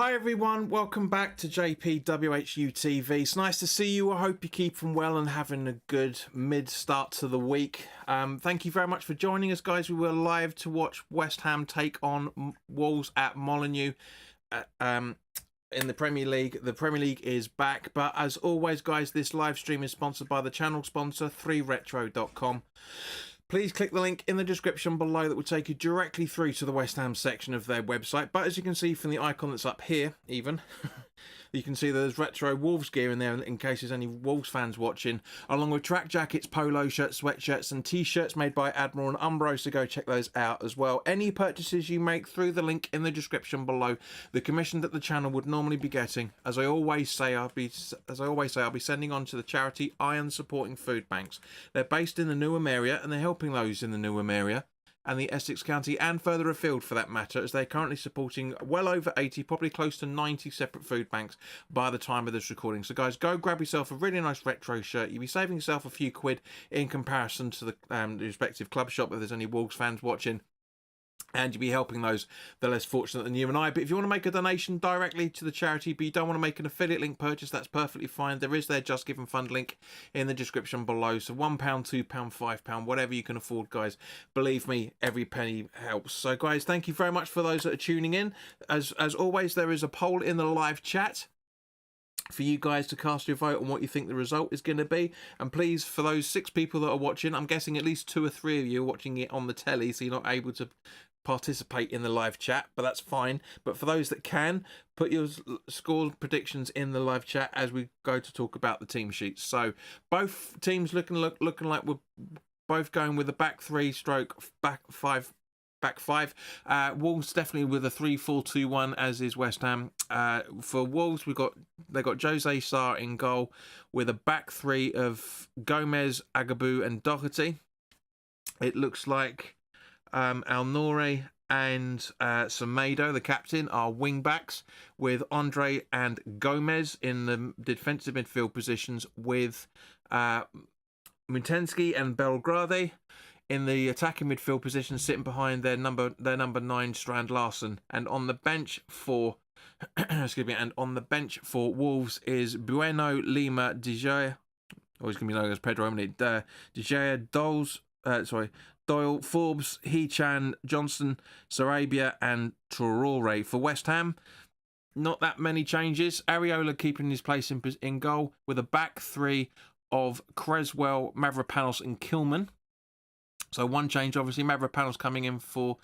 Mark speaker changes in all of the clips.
Speaker 1: Hi everyone, welcome back to WHU TV. It's nice to see you. I hope you're keeping well and having a good mid-start to the week. Thank you very much for joining us, guys. We were live to watch West Ham take on Wolves at Molineux in the Premier League. The Premier League is back, but as always, guys, this live stream is sponsored by the channel sponsor, 3retro.com. Please click the link in the description below that will take you directly through to the West Ham section of their website. But as you can see from the icon that's up here, even, you can see there's retro Wolves gear in there in case there's any Wolves fans watching, along with track jackets, polo shirts, sweatshirts and t-shirts made by Admiral and Umbro, so go check those out as well. Any purchases you make through the link in the description below, the commission that the channel would normally be getting, as I always say, I'll be sending on to the charity Iron Supporting Food Banks. They're based in the Newham area and they're helping those in the Newham area and the Essex County and further afield for that matter, as they're currently supporting well over 80, probably close to 90 separate food banks by the time of this recording. So guys, go grab yourself a really nice retro shirt. You'll be saving yourself a few quid in comparison to the respective club shop if there's any Wolves fans watching. And you'll be helping those that are less fortunate than you and I. But if you want to make a donation directly to the charity, but you don't want to make an affiliate link purchase, that's perfectly fine. There is their Just Give and Fund link in the description below. So £1, £2, £5, whatever you can afford, guys. Believe me, every penny helps. So, guys, thank you very much for those that are tuning in. As always, there is a poll in the live chat for you guys to cast your vote on what you think the result is going to be. And please, for those 6 people that are watching, I'm guessing at least 2 or 3 of you are watching it on the telly, so you're not able to participate in the live chat, but that's fine. But for those that can, put your score predictions in the live chat as we go to talk about the team sheets. So both teams looking like we're both going with a back 3 stroke back 5. Wolves definitely with a 3-4-2-1, as is West Ham. For Wolves, they got Jose Sarr in goal with a back 3 of Gomez, Agabou and Doherty. It looks like Al Nouri and Semedo, the captain, are wing backs, with Andre and Gomez in the defensive midfield positions, with Mutensky and Belgrade in the attacking midfield position, sitting behind their number 9 Strand Larsen. And on the bench for excuse me, and on the bench for Wolves is Bueno, Lima, De Gea, always going to be known as Pedro, De Gea, Doyle, Forbes, Hechan, Johnson, Sarabia and Traore. For West Ham, not that many changes. Areola keeping his place in goal with a back 3 of Creswell, Mavropanos and Kilman. So one change, obviously, Mavropanos coming in for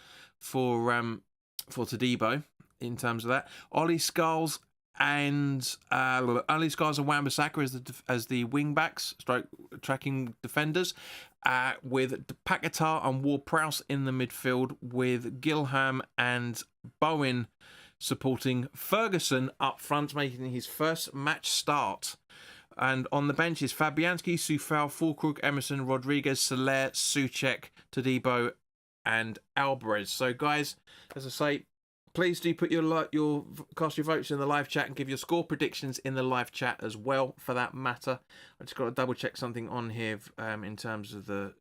Speaker 1: Todibo in terms of that. Ollie Skulls and Wan-Bissaka as the wing backs, tracking defenders, with Paquetá and Ward-Prowse in the midfield, with Gilham and Bowen supporting Ferguson up front, making his first match start. And on the bench is Fabianski, Soufal, Fulkrug, Emerson, Rodriguez, Soler, Souček, Todibo and Alvarez. So guys, as I say, please do put cast your votes in the live chat and give your score predictions in the live chat as well, for that matter. I just got to double check something on here in terms of there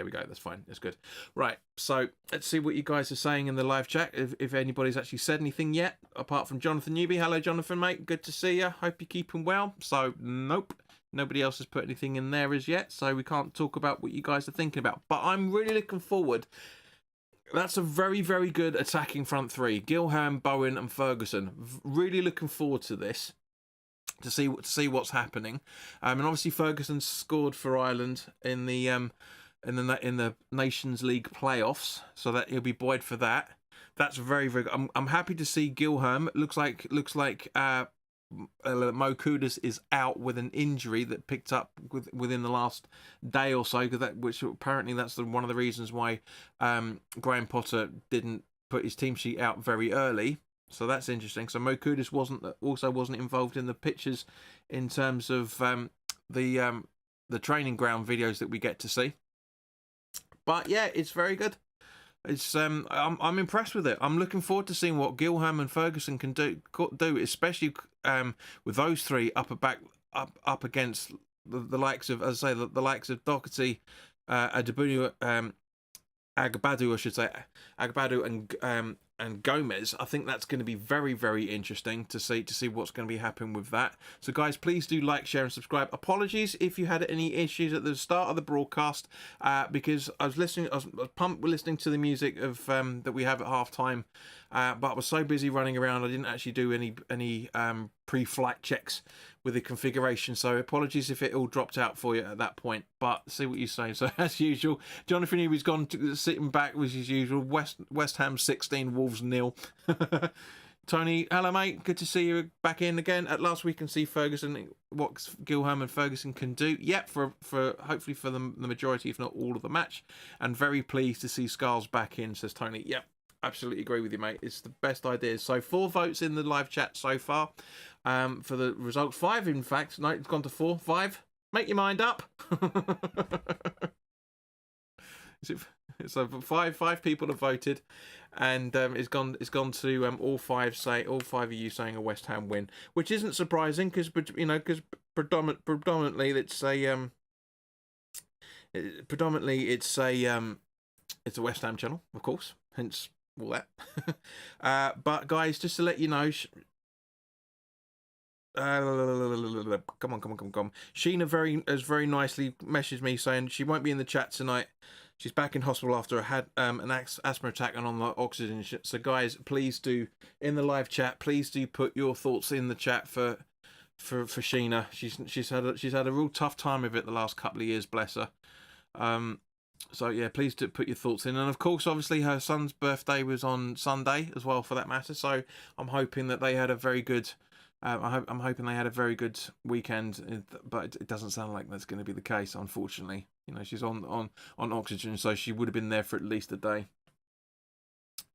Speaker 1: we go, that's fine, that's good. Right, so let's see what you guys are saying in the live chat, if anybody's actually said anything yet, apart from Jonathan Newby. Hello Jonathan, mate, good to see you, hope you're keeping well. So nope, nobody else has put anything in there as yet, so we can't talk about what you guys are thinking about. But I'm really looking forward. That's a very, very good attacking front 3. Gilham, Bowen and Ferguson. Really looking forward to this, to see what's happening. And obviously Ferguson scored for Ireland in the Nations League playoffs, so that he'll be buoyed for that. That's very, very good. I'm happy to see Gilham. Looks like Mo Kudus is out with an injury that picked up within the last day or so, which apparently that's one of the reasons why Graham Potter didn't put his team sheet out very early. So that's interesting. So Mo Kudus wasn't involved in the pictures in terms of the training ground videos that we get to see. But yeah, it's very good. It's I'm impressed with it. I'm looking forward to seeing what Gilham and Ferguson can do, especially with those 3 up against the likes of, as I say, the likes of Doherty, Agabou, I should say, Agabou and and Gomez. I think that's going to be very, very interesting to see what's going to be happening with that. So guys, please do like, share and subscribe. Apologies if you had any issues at the start of the broadcast, because I was pumped with listening to the music of that we have at half time, but I was so busy running around I didn't actually do any pre-flight checks with the configuration, so apologies if it all dropped out for you at that point, but see what you say. So as usual, Jonathan Newby's gone to sitting back with his usual. West Ham 16, Wolves 0. Tony, hello mate, good to see you back in again. At last we can see Ferguson, what Gilham and Ferguson can do. Yep, for hopefully for the majority, if not all of the match, and very pleased to see Scarles back in, says Tony. Yep, absolutely agree with you, mate. It's the best ideas. So 4 votes in the live chat so far for the results. 5, in fact. No, it's gone to 4. 5. Make your mind up. So 5 people have voted, and it's gone to all 5 of you saying a West Ham win, which isn't surprising because predominantly it's a it's a West Ham channel, of course, hence all that. But guys, just to let you know, come on. Sheena has very nicely messaged me saying she won't be in the chat tonight. She's back in hospital after had an asthma attack and on the oxygen. So guys, please do, in the live chat, please do put your thoughts in the chat for Sheena. She's had a real tough time of it the last couple of years, bless her. So yeah, please do put your thoughts in. And of course, obviously her son's birthday was on Sunday as well, for that matter. So I'm hoping that they had a very good. I'm hoping they had a very good weekend, but it doesn't sound like that's going to be the case, unfortunately. You know, she's on oxygen, so she would have been there for at least a day.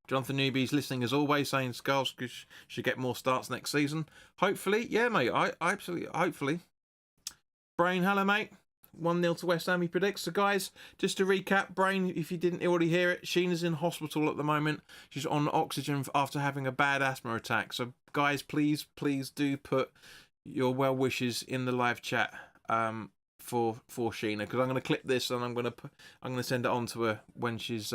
Speaker 1: Jonathan Newby's listening as always, saying Scarles should get more starts next season. Hopefully, yeah, mate. I absolutely, hopefully. Brain, hello, mate. 1-0 to West Ham, he predicts. So, guys, just to recap, Brain, if you didn't already hear it, Sheena's in hospital at the moment. She's on oxygen after having a bad asthma attack. So, guys, please do put your well wishes in the live chat for Sheena, because I'm going to clip this and I'm going to send it on to her when she's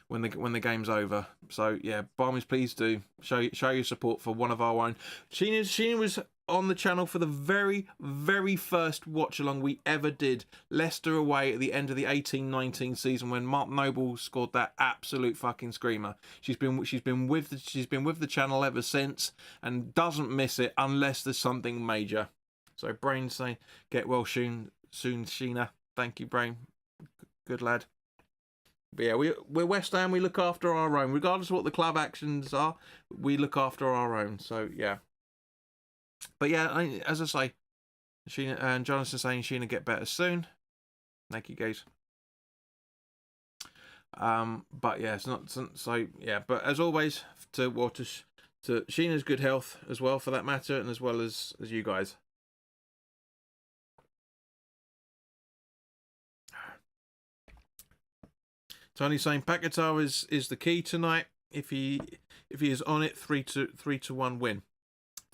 Speaker 1: when the game's over. So yeah, by all means, please do show your support for one of our own. Sheena was on the channel for the very first watch along we ever did, Leicester away at the end of the 18-19 season when Mark Noble scored that absolute fucking screamer. She's been with the channel ever since and doesn't miss it unless there's something major. So Brain saying get well soon Sheena. Thank you, Brain. Good lad. But yeah, we're West Ham. We look after our own, regardless of what the club actions are. We look after our own. So yeah. But yeah, as I say, Sheena and Jonathan saying Sheena get better soon. Thank you, guys. But yeah, it's not so yeah. But as always, to Sheena's good health as well, for that matter, and as well as you guys. Tony saying Paquetá is the key tonight. If he is on it, 3-1 win.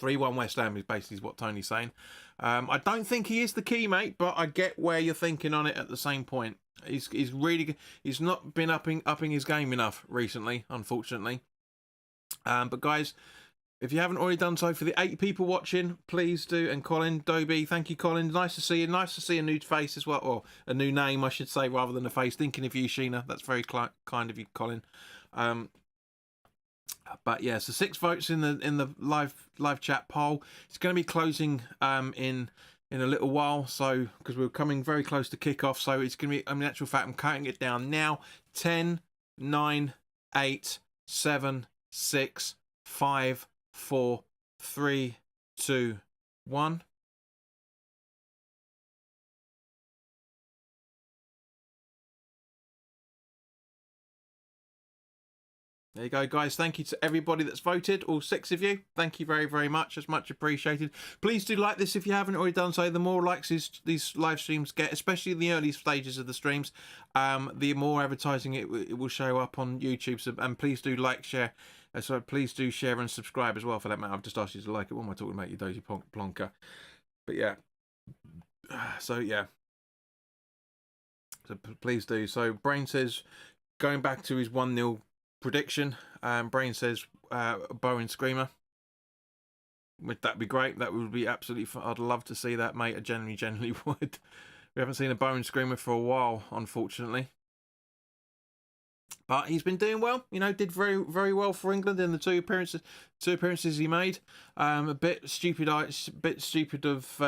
Speaker 1: 3-1 West Ham is basically what Tony's saying. I don't think he is the key, mate, but I get where you're thinking on it at the same point. He's not been upping his game enough recently, unfortunately. But guys, if you haven't already done so, for the 8 people watching, please do. And Colin Dobie, thank you, Colin. Nice to see you. Nice to see a new face as well, or a new name, I should say, rather than a face. Thinking of you, Sheena. That's very kind of you, Colin. But yeah, so 6 votes in the live chat poll. It's going to be closing in a little while, so because we're coming very close to kickoff. So it's going to be, in actual fact, I'm counting it down now. 10, 9, 8, 7, 6, 5, 4, 3, 2, 1. There you go, guys. Thank you to everybody that's voted, all 6 of you. Thank you very much. It's much appreciated. Please do like this if you haven't already done so. The more likes these live streams get, especially in the early stages of the streams, the more advertising it will show up on YouTube. So, and please do like, share. So please do share and subscribe as well, for that matter. I've just asked you to like it. What am I talking about, you dozy plonker? But yeah. So yeah. So please do. So Brain says, going back to his 1-0 prediction, Brain says Bowen Screamer. Would that be great? That would be absolutely fun. I'd love to see that, mate. I genuinely would. We haven't seen a Bowen Screamer for a while, unfortunately. But he's been doing well, you know. Did very well for England in the two appearances he made. A bit stupid of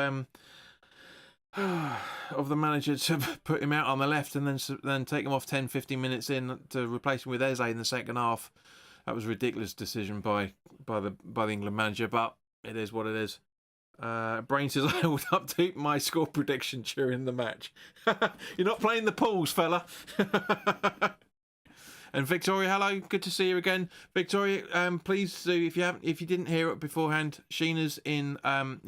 Speaker 1: of the manager to put him out on the left and then take him off 10-15 minutes in to replace him with Eze in the second half. That was a ridiculous decision by the England manager, but it is what it is. Brain says I would update my score prediction during the match. You're not playing the pools, fella. And Victoria, hello, good to see you again. Victoria, please do, if you didn't hear it beforehand, Sheena's in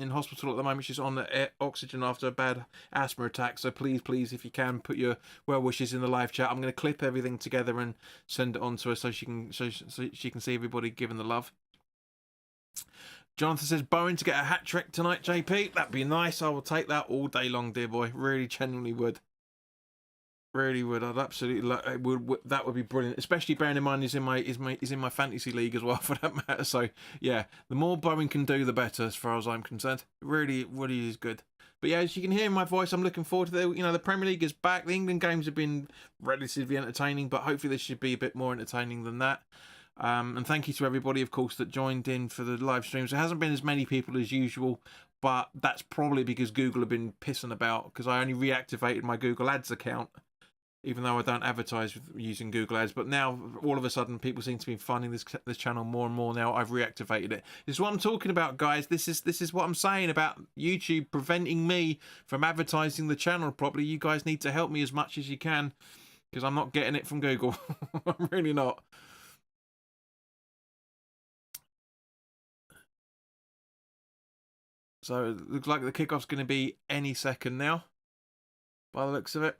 Speaker 1: hospital at the moment. She's on the oxygen after a bad asthma attack. So please, if you can, put your well wishes in the live chat. I'm going to clip everything together and send it on to her so she can see everybody giving the love. Jonathan says Bowen to get a hat trick tonight, JP. That'd be nice. I will take that all day long, dear boy. Really, genuinely would. Really would. I'd absolutely that would be brilliant. Especially bearing in mind he's in my fantasy league as well, for that matter. So yeah, the more Bowen can do, the better, as far as I'm concerned. Really is good. But yeah, as you can hear in my voice, I'm looking forward to the Premier League is back. The England games have been relatively entertaining, but hopefully this should be a bit more entertaining than that. And thank you to everybody, of course, that joined in for the live streams. There hasn't been as many people as usual, but that's probably because Google have been pissing about, because I only reactivated my Google Ads account, even though I don't advertise using Google Ads. But now, all of a sudden, people seem to be finding this channel more and more now. I've reactivated it. This is what I'm talking about, guys. This is what I'm saying about YouTube preventing me from advertising the channel properly. You guys need to help me as much as you can, because I'm not getting it from Google. I'm really not. So it looks like the kickoff's going to be any second now, by the looks of it.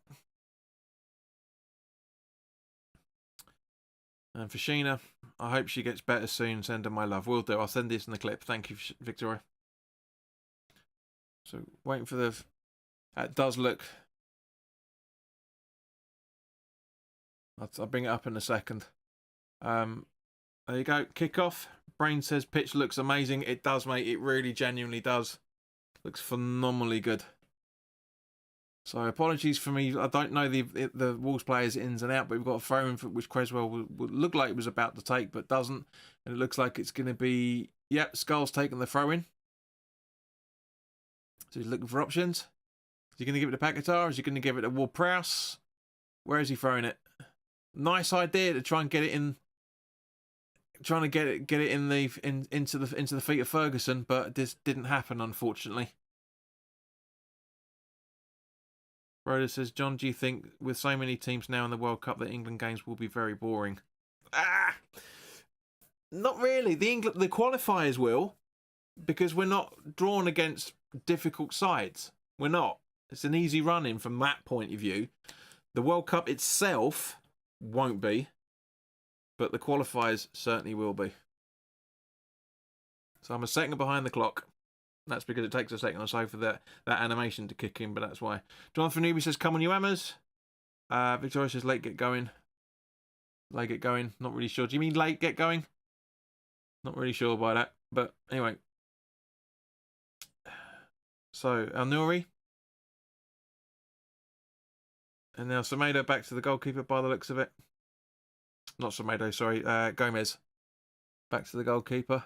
Speaker 1: And for Sheena, I hope she gets better soon. Send her my love. Will do. I'll send this in the clip. Thank you, Victoria. So waiting for the... That does look... I'll bring it up in a second. There you go. Kickoff. Brain says pitch looks amazing. It does, mate. It really genuinely does. Looks phenomenally good. So apologies for me. I don't know the Wolves players ins and out, but we've got a throw in which Creswell would look like it was about to take, but doesn't. And it looks like it's going to be... Yep, Skull's taking the throw in. So he's looking for options. Is he going to give it to Paquetá? Is he going to give it to Ward-Prowse? Where is he throwing it? Nice idea to try and get it in... Trying to get it into the feet of Ferguson, but this didn't happen, unfortunately. Rhoda says, John, do you think with so many teams now in the World Cup that England games will be very boring? Not really. The qualifiers will, because we're not drawn against difficult sides. We're not. It's an easy run in from that point of view. The World Cup itself won't be, but the qualifiers certainly will be. So I'm a second behind the clock. That's because it takes a second or so for that animation to kick in, but that's why. Jonathan Newby says, come on, you hammers. Victoria says, late get going. Late get going. Not really sure. Do you mean late get going? Not really sure by that. But anyway. So, Al Nouri. And now Semedo back to the goalkeeper by the looks of it. Not Semedo, sorry. Gomez. Back to the goalkeeper.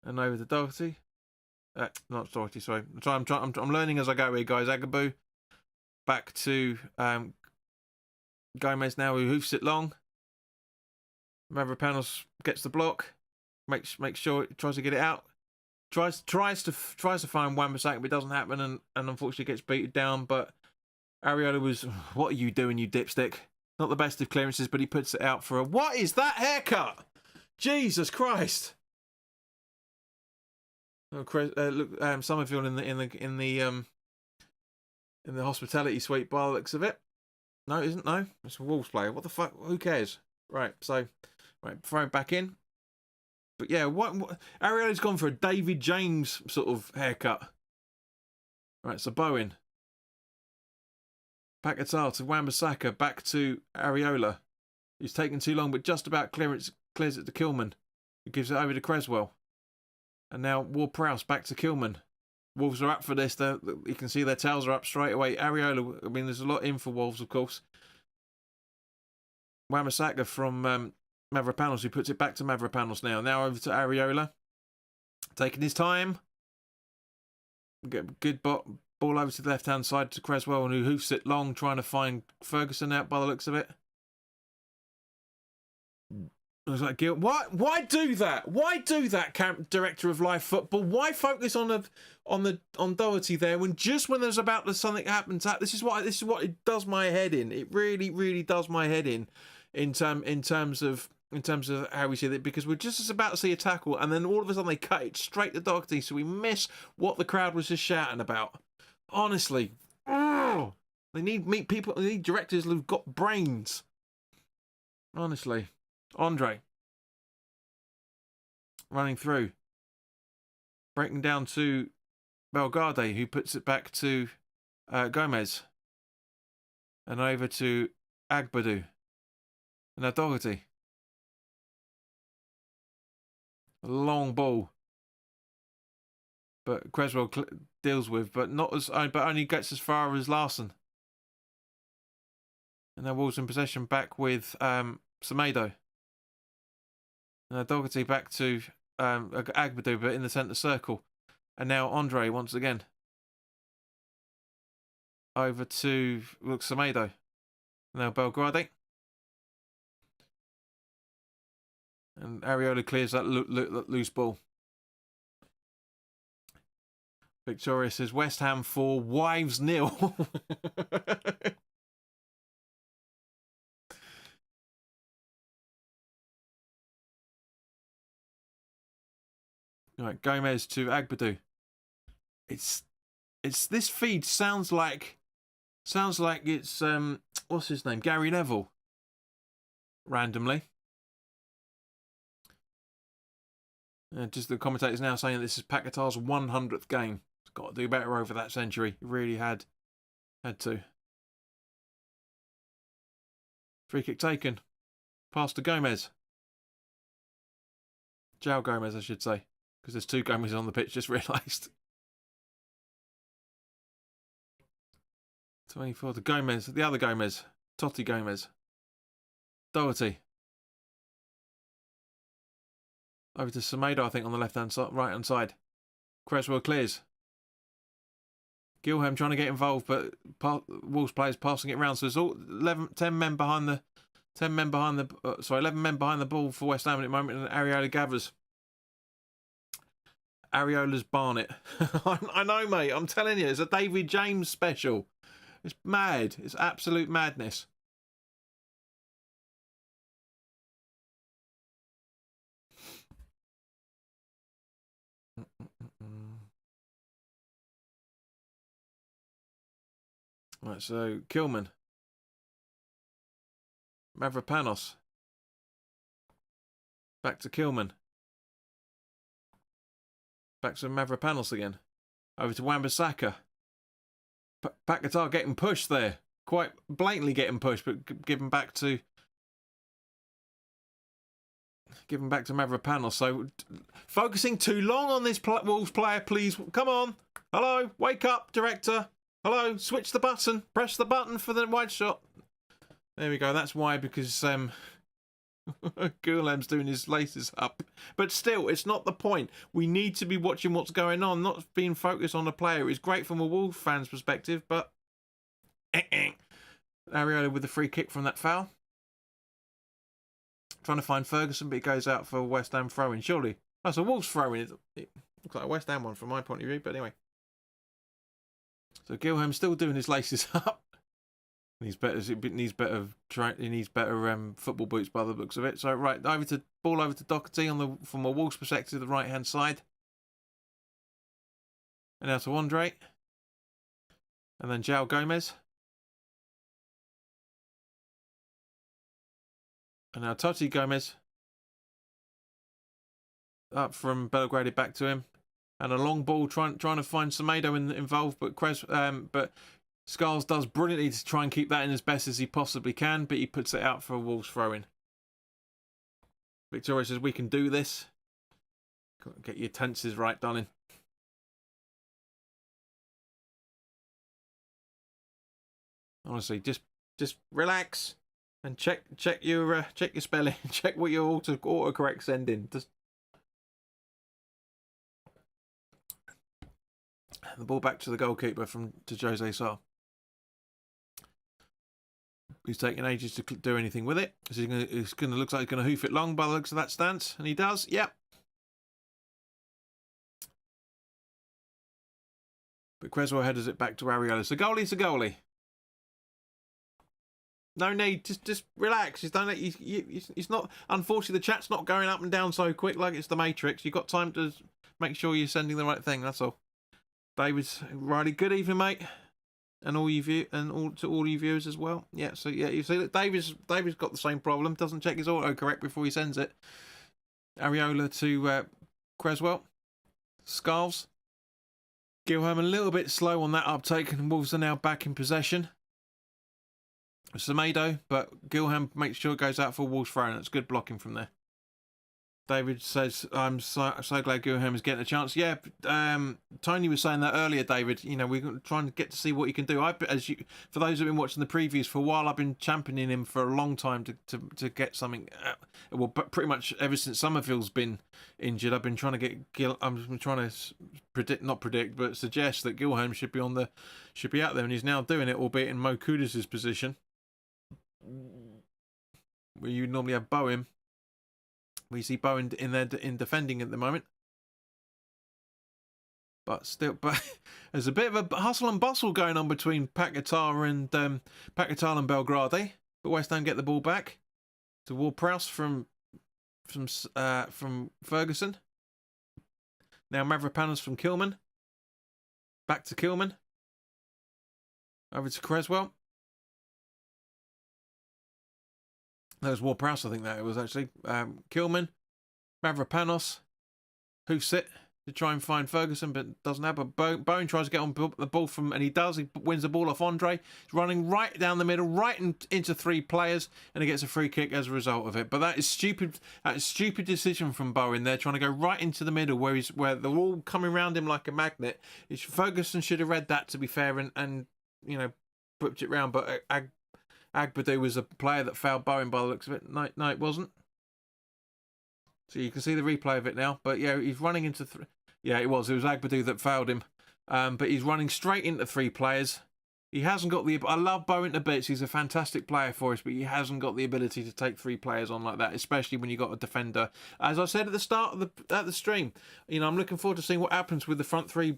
Speaker 1: And over to Doherty. Not Doherty, sorry. I'm learning as I go here, guys. Agaboo. Back to Gomez now, who hoofs it long. Mavropanos gets the block. Makes sure it tries to get it out. Tries to find Wan-Bissaka, but it doesn't happen, and unfortunately gets beaten down. But Areola was, what are you doing, you dipstick? Not the best of clearances, but he puts it out for a... What is that haircut? Jesus Christ! Look, Summerfield in the hospitality suite by the looks of it. No, it isn't. No, it's a Wolves player. What the fuck? Who cares? Right. So, right, throw it back in. But yeah, what Ariola's gone for a David James sort of haircut. Right. So Bowen, Paquetá to Wan-Bissaka, back to Areola. He's taken too long, but just about clears it to Kilman, who gives it over to Creswell. And now Ward-Prowse back to Kilman. Wolves are up for this. You can see their tails are up straight away. Areola, I mean, there's a lot in for Wolves, of course. Wan-Bissaka from Mavropanos, who puts it back to Mavropanos now. Now over to Areola. Taking his time. Get good ball over to the left-hand side to Creswell, who hoofs it long, trying to find Ferguson out by the looks of it. I was like, Gil, why do that? Why do that, director of live football? Why focus on Doherty there when there's about to something happens? This is what it does my head in. It really, really does my head in terms of how we see it, because we're just about to see a tackle and then all of a sudden they cut it straight to Doherty, so we miss what the crowd was just shouting about. Honestly, they need people. They need directors who've got brains. Honestly. Andre running through, breaking down to Belgrade, who puts it back to Gomez, and over to Agbadu. Now Doherty, a long ball, but Creswell deals with, but only gets as far as Larson. And now Wolves in possession, back with Semedo. Doherty back to Agbadu, but in the centre circle. And now Andre once again. Over to Semedo. Now Belgrade. And Areola clears that loose ball. Victoria says West Ham 4, Wives 0. Right, Gomez to Agbadu. It's this feed sounds like it's what's his name? Gary Neville. Randomly. Just the commentators now saying this is Paquetá's 100th game. He's got to do better over that century. He really had to. Free kick taken. Pass to Gomez. João Gomez, I should say. Because there's two Gomez on the pitch, just realised. 24 to Gomez, the other Gomez. Totti Gomez. Doherty. Over to Semedo, I think, on the left-hand side, right-hand side. Creswell clears. Gilham trying to get involved, but Wolves players passing it around. So there's all 11 men behind the ball for West Ham at the moment, and Areola gathers. Areola's Barnet. I know, mate. I'm telling you, it's a David James special. It's mad. It's absolute madness. Right, so Kilman. Mavropanos. Back to Kilman. Back to Mavropanos again. Over to Wan-Bissaka. Paquetá getting pushed there. Quite blatantly getting pushed, but given back to Mavropanos. So focusing too long on this Wolves player, please. Come on. Hello. Wake up, director. Hello. Switch the button. Press the button for the wide shot. There we go. That's why, because Goulam's doing his laces up. But still, it's not the point. We need to be watching what's going on, not being focused on the player. It's great from a Wolves fan's perspective, but Areola with the free kick from that foul. Trying to find Ferguson, but he goes out for a West Ham throw-in, surely. That's a Wolves throw-in. It looks like a West Ham one from my point of view, but anyway. So Gilham's still doing his laces up. He needs better football boots by the looks of it. So right, ball over to Doherty from a Wolves perspective, the right hand side. And now to Andre. And then João Gomez. And now Totti Gomez. Up from Belgrade back to him. And a long ball trying to find Semedo involved, but Scarles does brilliantly to try and keep that in as best as he possibly can, but he puts it out for a Wolves throw-in. Victoria says, we can do this. Get your tenses right, darling. Honestly, just relax and check your spelling, check what your autocorrect sending. Just the ball back to the goalkeeper to Jose Sá. He's taking ages to do anything with it. It's going to look like he's going to hoof it long by the looks of that stance, and he does. Yep. But Creswell headers it back to Areola. So goalie's a goalie. No need. Just relax. He's done it. He's not. Unfortunately, the chat's not going up and down so quick like it's the Matrix. You've got time to make sure you're sending the right thing. That's all. David's Riley. Good evening, mate, and all you viewers as well. Yeah. So yeah, you see that David's got the same problem. Doesn't check his autocorrect before he sends it. Areola to Creswell. Scarves. Gilham a little bit slow on that uptake, and Wolves are now back in possession. Semedo, but Gilham makes sure it goes out for Wolves throw. That's good blocking from there. David says, I'm so glad Gilham is getting a chance. Yeah, Tony was saying that earlier, David. You know, we're trying to get to see what he can do. For those who've been watching the previews for a while, I've been championing him for a long time to get something. Well, pretty much ever since Summerfield's been injured, I've been trying to get I'm trying to not predict, but suggest that Gilham should be out there, and he's now doing it, albeit in Mo Kudus' position, where you normally have Bowen. We see Bowen in there in defending at the moment, but there's a bit of a hustle and bustle going on between Paquetá and Belgrade. But West Ham get the ball back to Ward-Prowse from Ferguson. Now Mavropanos from Kilman. Back to Kilman. Over to Creswell. That was Ward-Prowse, I think that it was actually. Kilman, Mavropanos, hoofs it to try and find Ferguson, but doesn't have. But Bowen tries to get on the ball and he does. He wins the ball off Andre. He's running right down the middle, right into three players, and he gets a free kick as a result of it. But that is stupid. That is stupid decision from Bowen there, trying to go right into the middle where they're all coming around him like a magnet. Ferguson should have read that, to be fair, and you know, whipped it round. But Agbadou was a player that fouled Bowen by the looks of it. No, it wasn't. So you can see the replay of it now. But yeah, he's running into yeah, it was Agbadou that fouled him. But he's running straight into three players. He hasn't got the. I love Bowen to bits. He's a fantastic player for us, but he hasn't got the ability to take three players on like that, especially when you got a defender. As I said at the start of the stream, you know, I'm looking forward to seeing what happens with the front three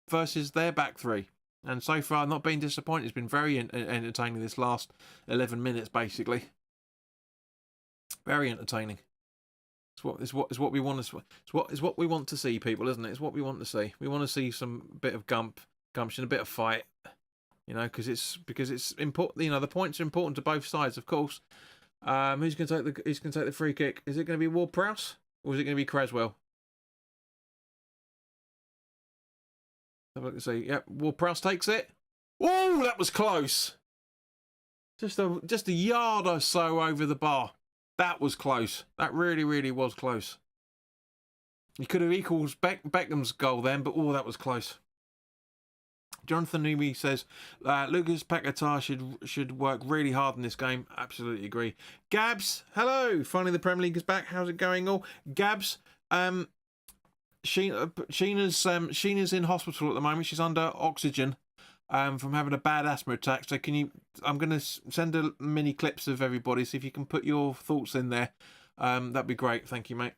Speaker 1: versus their back three. And so far, not been disappointed. It's been very entertaining this last 11 minutes, basically. Very entertaining. It's what we want to. It's what we want to see, people, isn't it? It's what we want to see. We want to see some bit of gumption, a bit of fight. You know, because it's important. You know, the points are important to both sides, of course. Who's going to take the free kick? Is it going to be Ward-Prowse or is it going to be Creswell? Have a look and see. Yep, Ward-Prowse takes it. Oh, that was close. Just a yard or so over the bar. That was close. That really, really was close. He could have equals Beckham's goal then, but that was close. Jonathan Newby says Lucas Paquetá should work really hard in this game. Absolutely agree. Gabs, hello. Finally, the Premier League is back. How's it going? All Gabs. Sheena's in hospital at the moment. She's under oxygen from having a bad asthma attack. So I'm going to send a mini clips of everybody. See if you can put your thoughts in there. That'd be great. Thank you, mate.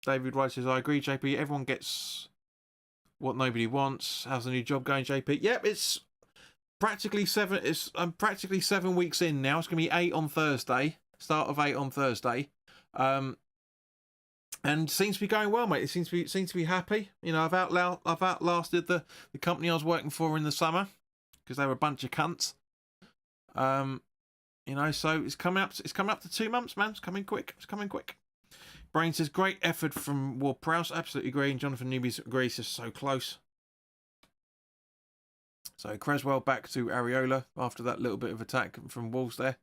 Speaker 1: David Wright says, I agree, JP. Everyone gets what nobody wants. How's the new job going, JP? Yep, it's practically 7. I'm practically 7 weeks in now. It's going to be 8 on Thursday. Start of 8 on Thursday. And seems to be going well, mate. It seems to be happy. You know, I've outlasted the company I was working for in the summer because they were a bunch of cunts. You know, so it's coming up to 2 months, man. It's coming quick. Brain says great effort from Ward-Prowse. Absolutely agree. And Jonathan Newby's agrees. It's so close. So Creswell back to Areola after that little bit of attack from Wolves there.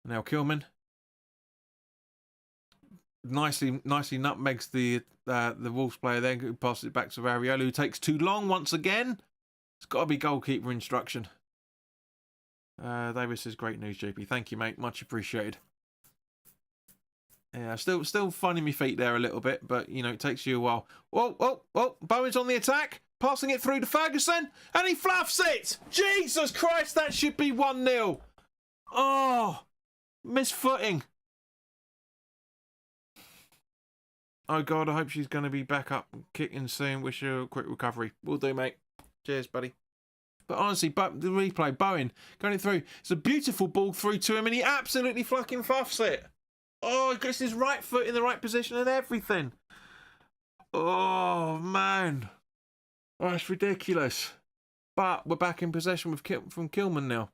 Speaker 1: Now Kilman nicely nutmegs the Wolves player there, who passes it back to Areola, who takes too long once again. It's got to be goalkeeper instruction. Davis says, great news, JP. Thank you, mate. Much appreciated. Yeah, still finding my feet there a little bit, but, you know, it takes you a while. Whoa. Bowen's on the attack. Passing it through to Ferguson, and he fluffs it. Jesus Christ, that should be 1-0. Oh, misfooting. Oh, God, I hope she's going to be back up kicking soon. Wish her a quick recovery. Will do, mate. Cheers, buddy. But honestly, the replay, Bowen, going it through. It's a beautiful ball through to him, and he absolutely fucking fluffs it. Oh, he gets his right foot in the right position and everything. Oh, man. Oh, that's ridiculous. But we're back in possession from Kilman now.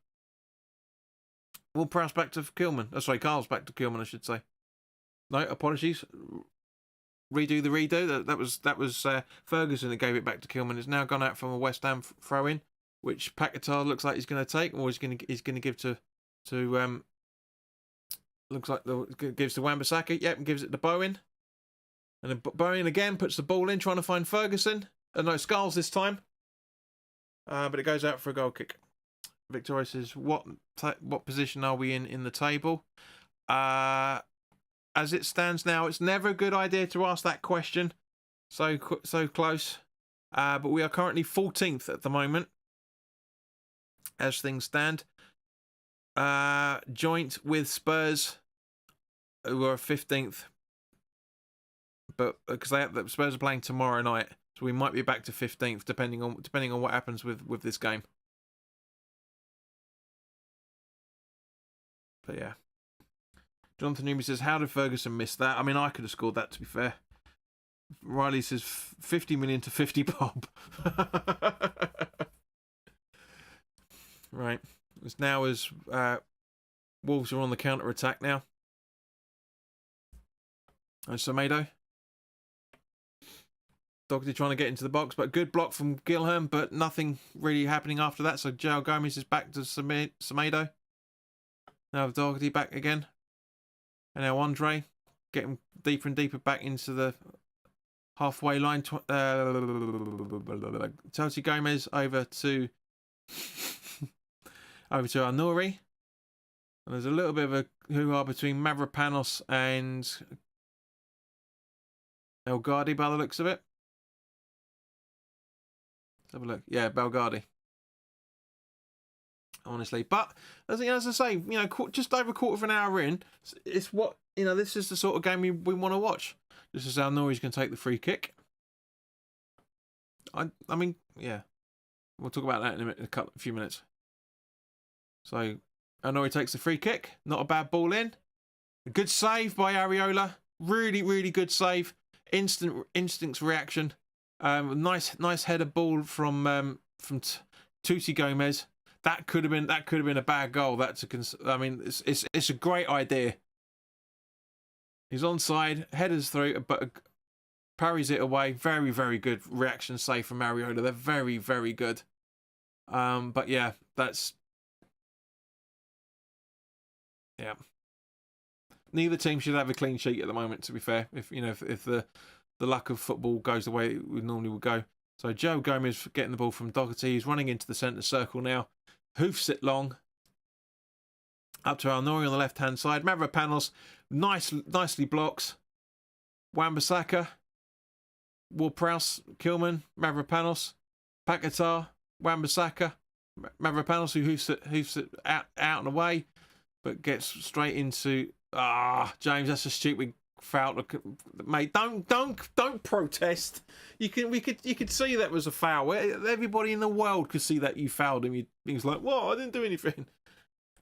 Speaker 1: Will Prowse back to Kilman. Oh, sorry, Carl's back to Kilman, I should say. No, apologies. Redo the redo. That was Ferguson that gave it back to Kilman. It's now gone out from a West Ham throw-in, which Paquetá looks like he's going to take, or he's going to give to looks like gives to Wan-Bissaka. Yep, and gives it to Bowen. And then Bowen again puts the ball in, trying to find Ferguson. No, Skulls this time. But it goes out for a goal kick. Victoria says, what position are we in the table? As it stands now, it's never a good idea to ask that question. So close. But we are currently 14th at the moment, as things stand. Joint with Spurs, who are 15th. But because the Spurs are playing tomorrow night, so we might be back to 15th, depending on what happens with this game. But yeah, Jonathan Newby says, "How did Ferguson miss that? I mean, I could have scored that, to be fair." Riley says, 50 million to 50 bob. Right, it's now as Wolves are on the counter attack now. And Semedo. Doherty trying to get into the box, but good block from Gilham, but nothing really happening after that. So Joe Gomez is back to Semedo. Now Doherty back again. And now Andre getting deeper and deeper back into the halfway line. Chelsea Gomez over to Arnouri. And there's a little bit of a hoo-ha between Mavropanos and Elgadi by the looks of it. Have a look. Yeah, Belgardi. Honestly, but as I say, you know, just over a quarter of an hour in, it's what, you know, this is the sort of game we want to watch. This is how Norwich can take the free kick. I mean, yeah, we'll talk about that in a few minutes. So, Norwich takes the free kick. Not a bad ball in. A good save by Areola. Really good save. Instincts reaction. Nice header ball from Tuti Gomez. That could have been a bad goal. I mean, it's a great idea. He's onside, headers through, but parries it away. Very good reaction save from Areola. They're very good. But yeah, yeah. Neither team should have a clean sheet at the moment, to be fair. If the luck of football goes the way it normally would go. So Joe Gomez getting the ball from Doherty. He's running into the centre circle now. Hoofs it long. Up to Arnouri on the left-hand side. Mavropanos nicely blocks. Wan-Bissaka. Ward-Prowse, Kilman, Mavropanos, Paquetá, Wan-Bissaka. Mavropanos, who hoofs it out and away, but gets straight into... James, that's a stupid foul. Mate, don't protest. You could see that was a foul. Everybody in the world could see that you fouled him. He was like, "What? I didn't do anything."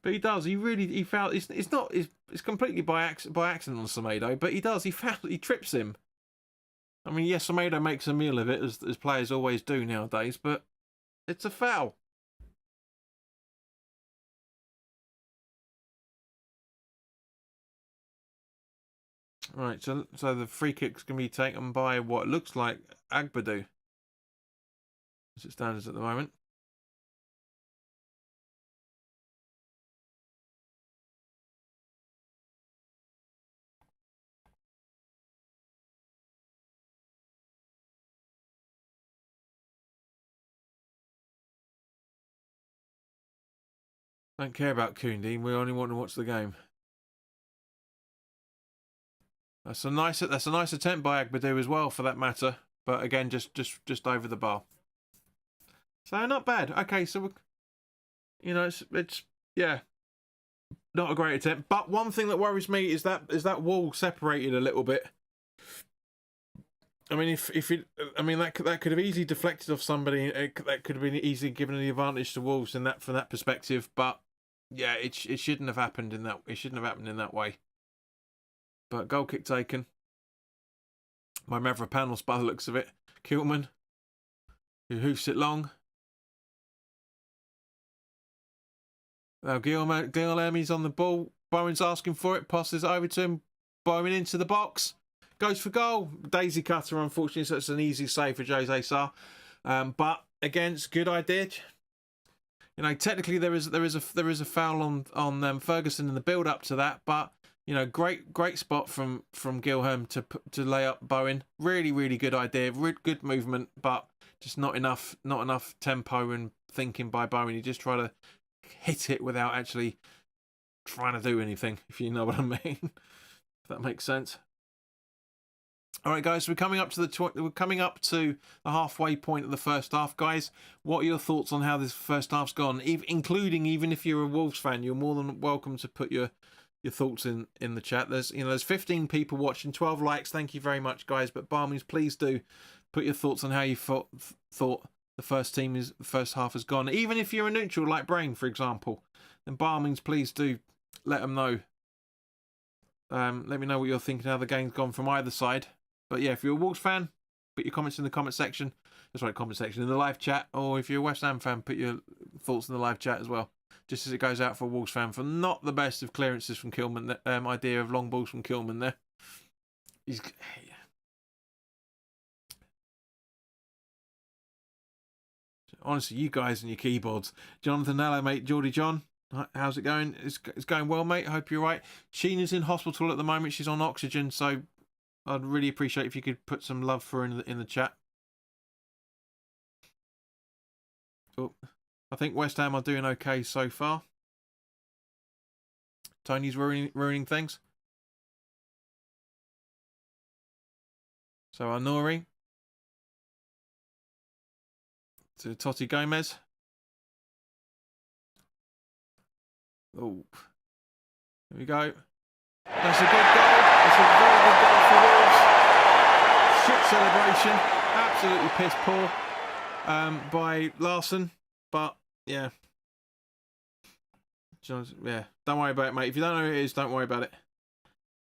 Speaker 1: But he does. He fouled. It's completely by accident on Semedo, but he does. He trips him. I mean, yes, Semedo makes a meal of it, as players always do nowadays, but it's a foul. Right, so the free kick's going to be taken by what looks like Agbadu, as it stands at the moment. Don't care about Koondy. We only want to watch the game. That's a nice attempt by Agbadou as well, for that matter. But again, just over the bar. So not bad. Okay, so it's yeah, not a great attempt. But one thing that worries me is that wall separated a little bit. I mean, that could have easily deflected off somebody. That could have been easily given the advantage to Wolves from that perspective. But yeah, it shouldn't have happened in that. It shouldn't have happened in that way. But goal kick taken by Mavropanos by the looks of it. Kilman, who hoofs it long. Now Guilherme's on the ball. Bowen's asking for it. Passes over to him. Bowen into the box. Goes for goal. Daisy cutter, unfortunately, so it's an easy save for Jose Sarr. But again, it's a good idea. You know, technically there is a foul on Ferguson in the build up to that, but you know, great spot from Guilherme to lay up Bowen. Really good idea. Good movement, but just not enough tempo and thinking by Bowen. He just tried to hit it without actually trying to do anything, if you know what I mean. If that makes sense. All right, guys, we're coming up to the halfway point of the first half, guys. What are your thoughts on how this first half's gone? Including, even if you're a Wolves fan, you're more than welcome to put your thoughts in the chat. There's 15 people watching, 12 likes. Thank you very much, guys. But by all means, please do put your thoughts on how you thought the first half has gone. Even if you're a neutral like Brain, for example, then by all means, please do let them know. Let me know what you're thinking, how the game's gone from either side. But yeah, if you're a Wolves fan, put your comments in the comment section. That's right, comment section in the live chat. Or if you're a West Ham fan, put your thoughts in the live chat as well. Just as it goes out for a Wolves fan for not the best of clearances from Kilman. Idea of long balls from Kilman there. Honestly, you guys and your keyboards. Jonathan Hello, mate. Geordie John. How's it going? It's going well, mate. Hope you're right. Sheena's in hospital at the moment. She's on oxygen, so I'd really appreciate if you could put some love for her in the chat. Oh, I think West Ham are doing okay so far. Tony's ruining things. So Nori to Totti Gomez. Oh, here we go. That's a good goal. That's a very good goal for Wolves. Shit celebration. Absolutely piss poor by Larson. But, yeah. Yeah, don't worry about it, mate. If you don't know who it is, don't worry about it.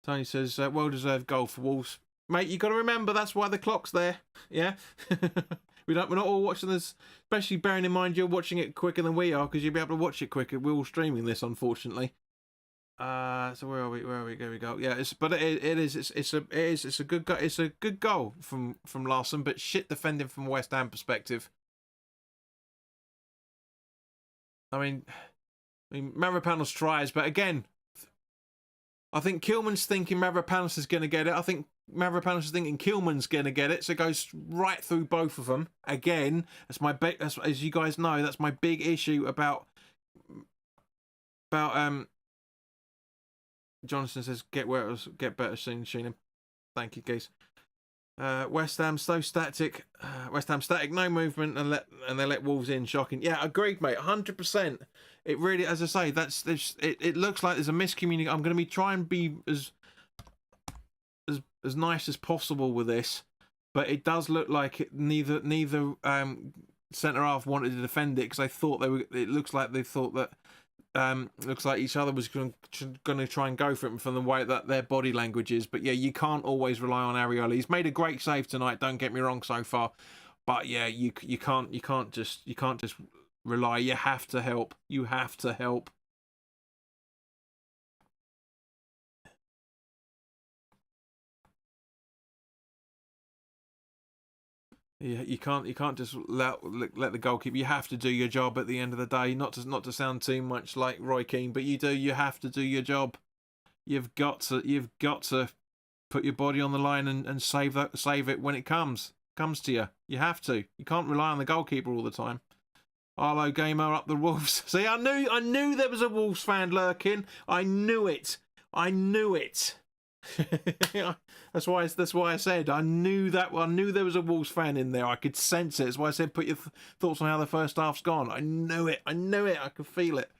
Speaker 1: Tony says, well-deserved goal for Wolves. Mate, you got to remember, that's why the clock's there. Yeah? We're not all watching this, especially bearing in mind you're watching it quicker than we are, because you'll be able to watch it quicker. We're all streaming this, unfortunately. So where are we? Here we go. Yeah, it's a good goal from Larson, but shit defending from a West Ham perspective. I mean Mavropanos tries, but again, I think Kilman's thinking Mavropanos is going to get it. I think Mavropanos is thinking Kilman's going to get it, so it goes right through both of them. Again, that's as you guys know, that's my big issue about Jonathan says get better soon, Sheena. Thank you, guys. West Ham so static. West Ham static, no movement, and they let Wolves in. Shocking. Yeah, agreed, mate. 100%. It really, as I say, it looks like there's a miscommunication. I'm going to try and be as nice as possible with this, but it does look like neither centre half wanted to defend it because they thought it looks like they thought that. Looks like each other was going to try and go for it from the way that their body language is. But yeah, you can't always rely on Areola. He's made a great save tonight. Don't get me wrong so far, but yeah, you can't just rely. You have to help. You have to help. Yeah, you can't just let the goalkeeper. You have to do your job at the end of the day. Not to sound too much like Roy Keane, but you do. You have to do your job. You've got to put your body on the line and save it when it comes to you. You have to. You can't rely on the goalkeeper all the time. Arlo Gamer up the Wolves. See, I knew there was a Wolves fan lurking. I knew it. That's why I said I knew that. I knew there was a Wolves fan in there. I could sense it. That's why I said put your thoughts on how the first half's gone. I knew it. I could feel it.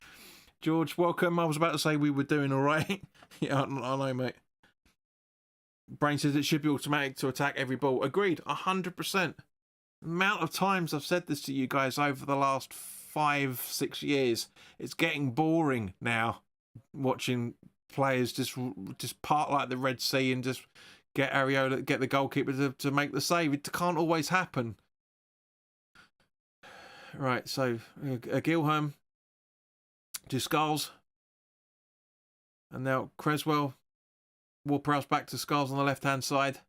Speaker 1: George, welcome. I was about to say we were doing all right. Yeah, I know, mate. Brain says it should be automatic to attack every ball. Agreed, 100%. The amount of times I've said this to you guys over the last 5-6 years, it's getting boring now. Watching players just part like the Red Sea and just get Areola, get the goalkeeper to make the save. It can't always happen. Right, so Gilham to Skulls, and now Creswell. Ward-Prowse back to Skulls on the left-hand side.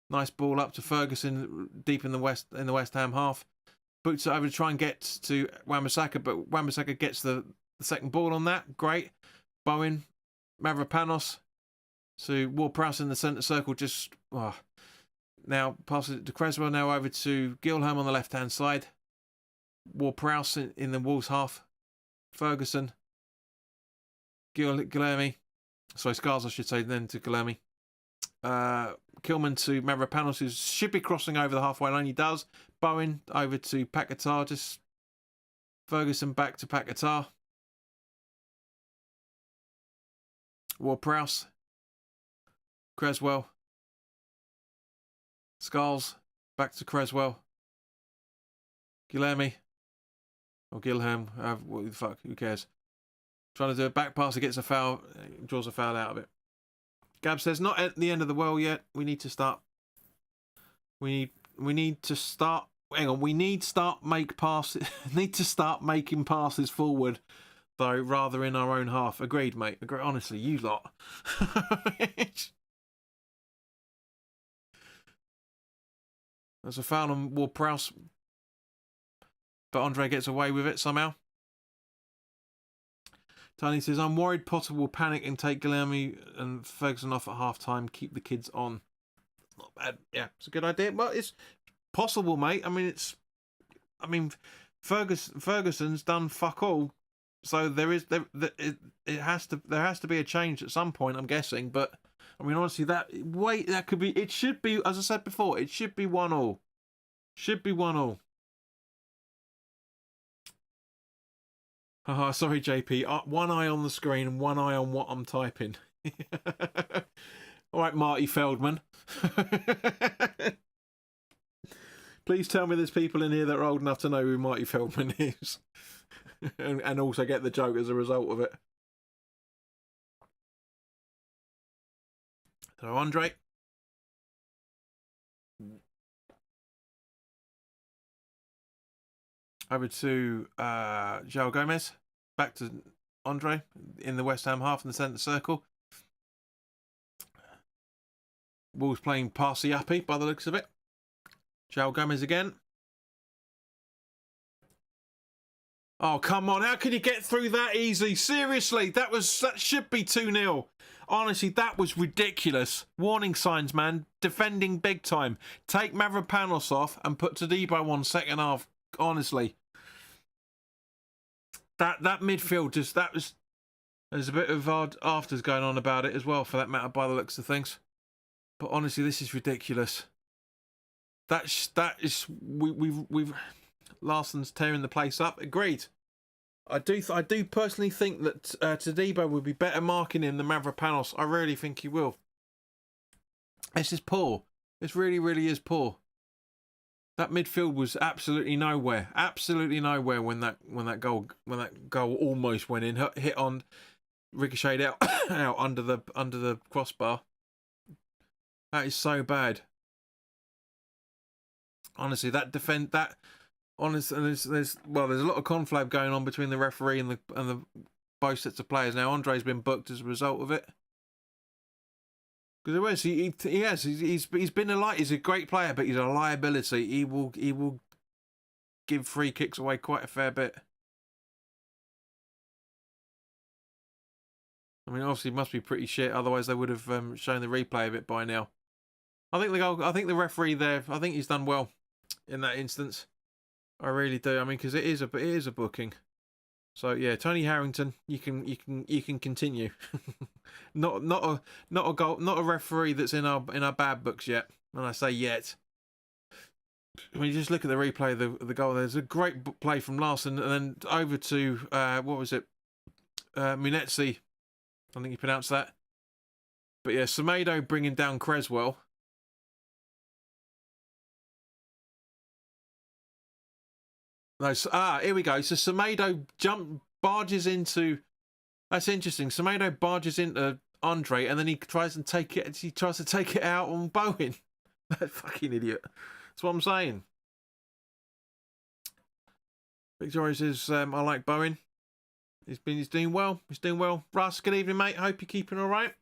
Speaker 1: Nice ball up to Ferguson deep in the West Ham half. Boots it over to try and get to Wan-Bissaka, but Wan-Bissaka gets the second ball on that. Great. Bowen, Mavropanos to Ward-Prowse in the centre circle. Just now passes it to Creswell. Now over to Gilham on the left-hand side. Ward-Prowse in the Wolves half. Ferguson. Guilherme. Sorry, Scars, I should say, then to Guilherme. Kilman to Mavropanos, who should be crossing over the halfway line. He does. Bowen over to Paquetá. Just Ferguson back to Paquetá. Ward-Prowse. Creswell. Scars back to Creswell. Guilherme. Or Gilham. What the fuck? Who cares? Trying to do a back pass, he gets a foul, draws a foul out of it. Gab says, not at the end of the world yet. We need to start. We need to start. Hang on. We need start make passes. Need to start making passes forward, though, rather in our own half. Agreed, mate. Agreed. Honestly, you lot. There's a foul on Ward-Prowse, but Andre gets away with it somehow. Tony says, I'm worried Potter will panic and take Guilherme and Ferguson off at half-time. Keep the kids on. Not bad. Yeah, it's a good idea. Well, it's possible, mate. I mean, Ferguson's done fuck all. So there has to be a change at some point, I'm guessing. But, I mean, honestly, that could be, it should be, as I said before, it should be 1-1. Should be 1-1. Sorry, JP. One eye on the screen and one eye on what I'm typing. All right, Marty Feldman. Please tell me there's people in here that are old enough to know who Marty Feldman is. and also get the joke as a result of it. So, Andre. Over to João Gomez. Back to Andre in the West Ham half in the centre circle. Wolves playing Parsi-Appy by the looks of it. João Gomez again. Oh, come on. How could you get through that easy? Seriously, that should be 2-0. Honestly, that was ridiculous. Warning signs, man. Defending big time. Take Mavropanos off and put Todibo on second half. Honestly. That midfield there's a bit of odd afters going on about it as well, for that matter, by the looks of things. But honestly, this is ridiculous. We've Larsson's tearing the place up. Agreed. I do personally think that Todibo would be better marking him than Mavropanos. I really think he will. This is poor. This really, really is poor. That midfield was absolutely nowhere. Absolutely nowhere when that goal almost went in. Hit on, ricocheted out under the crossbar. That is so bad. Honestly, honestly, there's a lot of conflab going on between the referee and the both sets of players. Now Andre's been booked as a result of it. Because he's been he's a great player, but he's a liability. He will give free kicks away quite a fair bit. I mean, obviously, it must be pretty shit. Otherwise, they would have shown the replay of it by now. I think the referee there. I think he's done well in that instance. I really do. I mean, because it is a booking. So yeah, Tony Harrington, you can continue. Not a referee that's in our bad books yet. When I say yet, when you just look at the replay of the goal, there's a great play from Larson, and then over to what was it, Munetzi, I think you pronounce that. But yeah, Semedo bringing down Creswell. No, here we go. So Semedo barges into. That's interesting. Semedo barges into Andre, and then he tries to take it out on Bowen. That fucking idiot. That's what I'm saying. Victoria says, I like Bowen. He's doing well. He's doing well. Russ, good evening, mate. Hope you're keeping all right.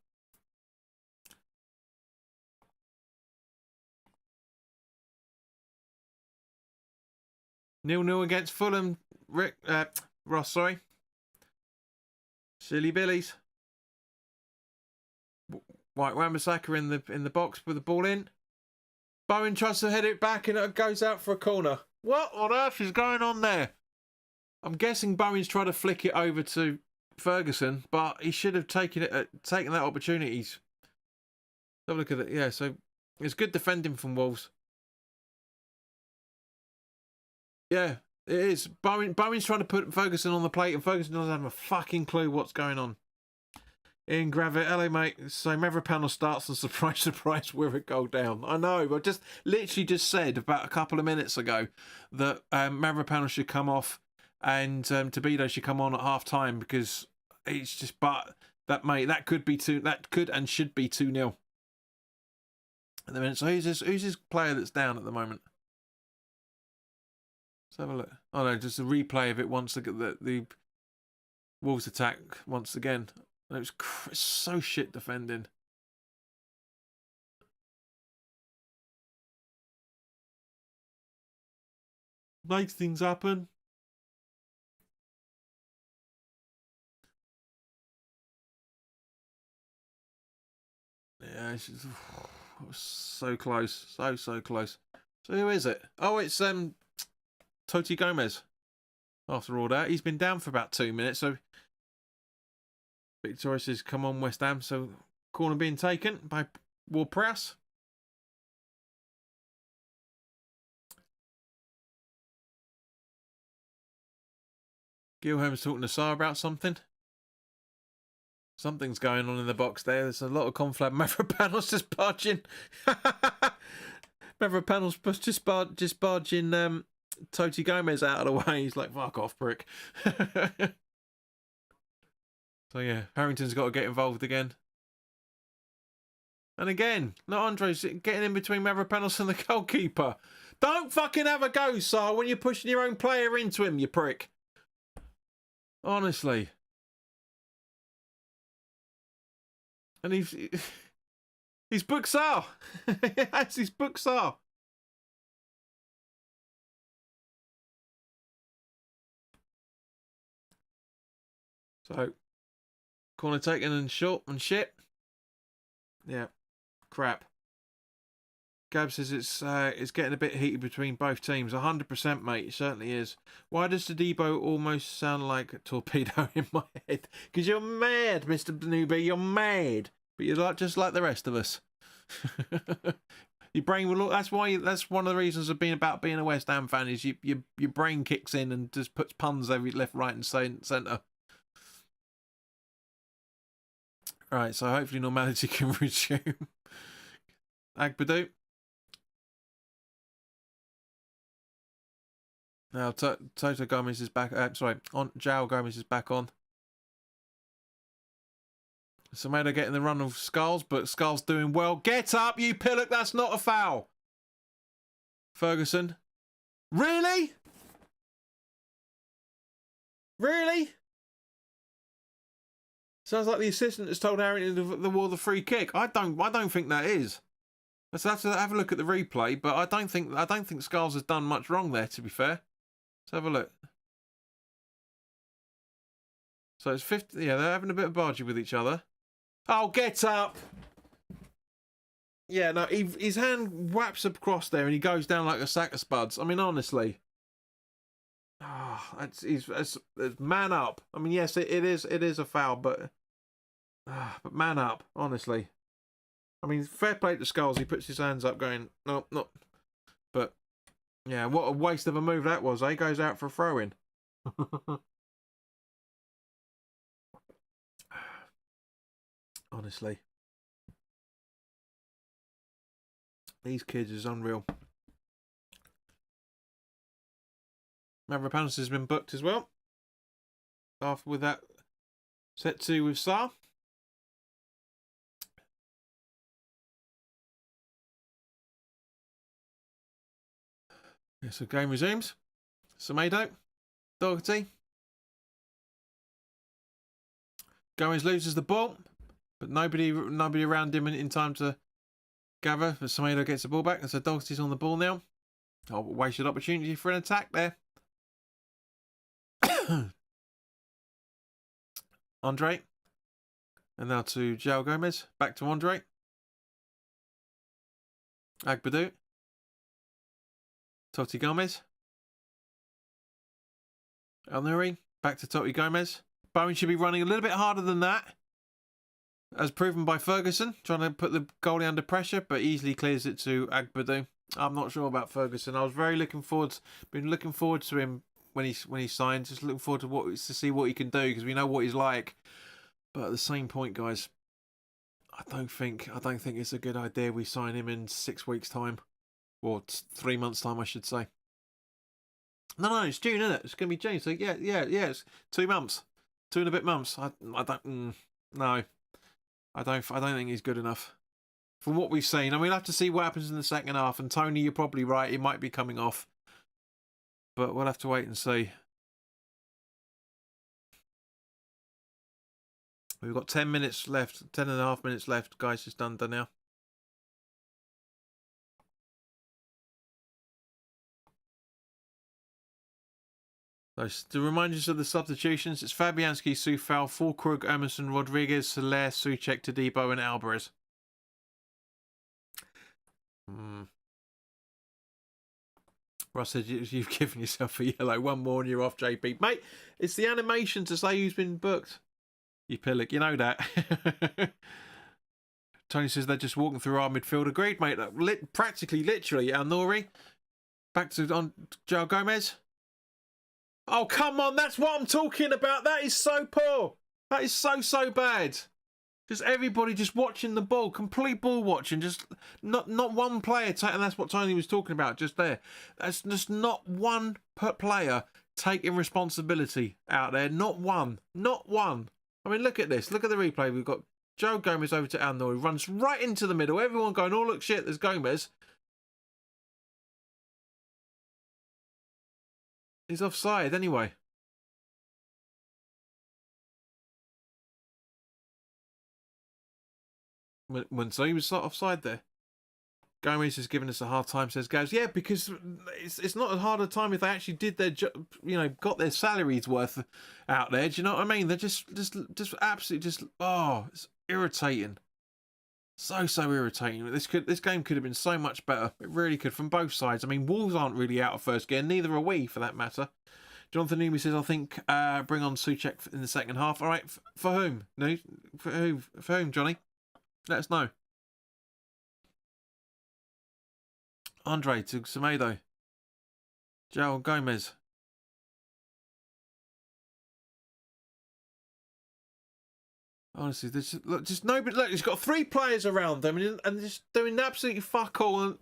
Speaker 1: Nil-nil against Fulham. Ross, sorry. Silly Billies. Right, Wan-Bissaka in the box with the ball in. Bowen tries to head it back and it goes out for a corner. What on earth is going on there? I'm guessing Bowen's trying to flick it over to Ferguson, but he should have taken that opportunity. Have a look at it. Yeah, so it's good defending from Wolves. Yeah, it is. Bowen's trying to put Ferguson on the plate, and Ferguson doesn't have a fucking clue what's going on. In Gravit, hello mate. So Mavropanos starts and surprise, we're a goal down. I know, I just literally just said about a couple of minutes ago that Mavropanos should come off and Tobido should come on at half time because it's just that could be that could and should be 2-0 at the minute. So who's this player that's down at the moment? Let's have a look. Oh no, just a replay of it once the Wolves attack once again. It's so shit defending. Makes things happen. Yeah, it's just, so close, so close. So who is it? Oh, it's Toti Gomez. After all that, he's been down for about 2 minutes, so Victoria says, come on, West Ham. So, corner being taken by Ward-Prowse. Gilham's talking to Sarr about something. Something's going on in the box there. There's a lot of conflab. Mavropanos just barging. Mavropanos just barging Toti Gomez out of the way. He's like, fuck off, prick. So yeah, Harrington's got to get involved again. And again, not Andre's getting in between Mavropanos and the goalkeeper. Don't fucking have a go, Sarr, when you're pushing your own player into him, you prick. Honestly. And he's booked Sarr. Yes, he's booked Sarr. So, corner taken and short and shit. Yeah, crap. Gab says it's getting a bit heated between both teams. 100%, mate. It certainly is. Why does Todibo almost sound like a torpedo in my head? Because you're mad, Mr. Newbie. You're mad. But you're just like the rest of us. Your brain will. That's why. That's one of the reasons of being a West Ham fan is your brain kicks in and just puts puns every left, right, and centre. Right, so hopefully normality can resume. Agbadoo. Now Toto Gomez is back. João Gomez is back on. Semedo getting the run of Skulls, but Skulls doing well. Get up, you pillock. That's not a foul. Ferguson. Really? Really? Sounds like the assistant has told Harrington the war the free kick. I don't think that is. Let's have to have a look at the replay, but I don't think Skulls has done much wrong there, to be fair. Let's have a look. So it's 50. Yeah, they're having a bit of bargee with each other. Oh, get up! Yeah, no, his hand whaps across there and he goes down like a sack of spuds. I mean, honestly. It's man up. I mean, yes, it is a foul, but man up, honestly. I mean, fair play to Skulls. He puts his hands up, going, no, not. But yeah, what a waste of a move that was. Goes out for a throw in. Honestly, these kids is unreal. Mavropanos has been booked as well. After with that set 2 with Sarr. Yeah, so game resumes. Semedo, Doherty. Gomez loses the ball, but nobody around him in time to gather. But Semedo gets the ball back, and so Doherty's on the ball now. Oh, wasted opportunity for an attack there. Andre. And now to João Gomez. Back to Andre. Agbadou. Totti Gomez. El Nouri. Back to Totti Gomez. Bowen should be running a little bit harder than that, as proven by Ferguson, trying to put the goalie under pressure, but easily clears it to Agbadou. I'm not sure about Ferguson. I was very looking forward to him when he signed. Just looking forward to see what he can do, because we know what he's like. But at the same point, guys, I don't think it's a good idea we sign him in 6 weeks' time, or 3 months' time, I should say. No, it's June, isn't it? It's going to be June. So yeah, it's 2 months, 2 and a bit months. I don't. No, I don't think he's good enough. From what we've seen, I mean, we'll have to see what happens in the second half. And Tony, you're probably right. He might be coming off. But we'll have to wait and see. We've got 10 minutes left. 10 and a half minutes left. Guys, it's done now. So to remind us of the substitutions, it's Fabianski, Soufal, Fulkrug, Emerson, Rodriguez, Soler, Souček, Todibo, and Alvarez. Ross said you've given yourself a yellow. One more and you're off, JP. Mate, it's the animation to say who's been booked. You pillock, you know that. Tony says they're just walking through our midfield. Agreed, mate. Practically, literally. El Nouri. Back to João Gomez. Oh, come on. That's what I'm talking about. That is so poor. That is so bad. Just everybody just watching the ball. Complete ball watching. Just not one player. And that's what Tony was talking about just there. That's just not one player taking responsibility out there. Not one. Not one. I mean, look at this. Look at the replay. We've got João Gomez over to El Nouri. Runs right into the middle. Everyone going, oh, look, shit, there's Gomez. He's offside anyway. So he was offside there. Gomez is giving us a hard time, says Gaz. Yeah, because it's not a harder time if they actually did their job, got their salaries worth out there. Do you know what I mean? They're just absolutely it's irritating. So irritating. This game could have been so much better. It really could, from both sides. I mean, Wolves aren't really out of first gear. Neither are we, for that matter. Jonathan Newby says, I think bring on Souček in the second half. All right, for whom? No, for whom, Johnny? Let us know. Andre to Semedo. João Gomez. Honestly, just nobody. Look, he's got 3 players around them, and just doing absolutely fuck all. And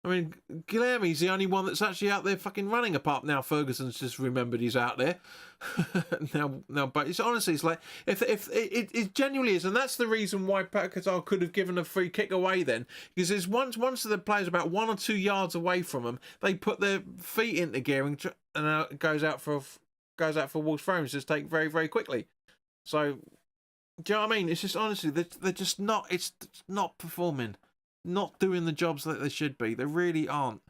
Speaker 1: I mean, Guilherme's the only one that's actually out there fucking running. Apart now, Ferguson's just remembered he's out there. now, but it's honestly, it's like if it genuinely is, and that's the reason why Paquetá could have given a free kick away then, because there's once the players about 1 or 2 yards away from them, they put their feet into gear and it goes out for Wolves throws, just take very very quickly. So, do you know what I mean? It's just honestly they're just not. It's not performing. Not doing the jobs that they should be. They really aren't.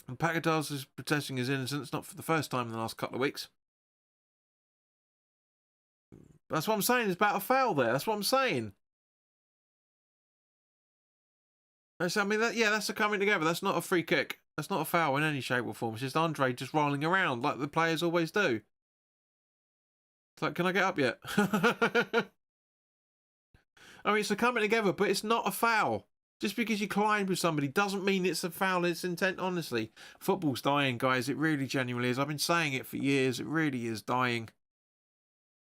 Speaker 1: And Paquetá is protesting his innocence, not for the first time in the last couple of weeks. That's what I'm saying. It's about a foul there. That's what I'm saying. I mean, that's a coming together. That's not a free kick. That's not a foul in any shape or form. It's just Andre just rolling around like the players always do. It's like, can I get up yet? I mean, it's a coming together, but it's not a foul. Just because you climb with somebody doesn't mean it's a foul. It's intent, honestly. Football's dying, guys. It really genuinely is. I've been saying it for years. It really is dying.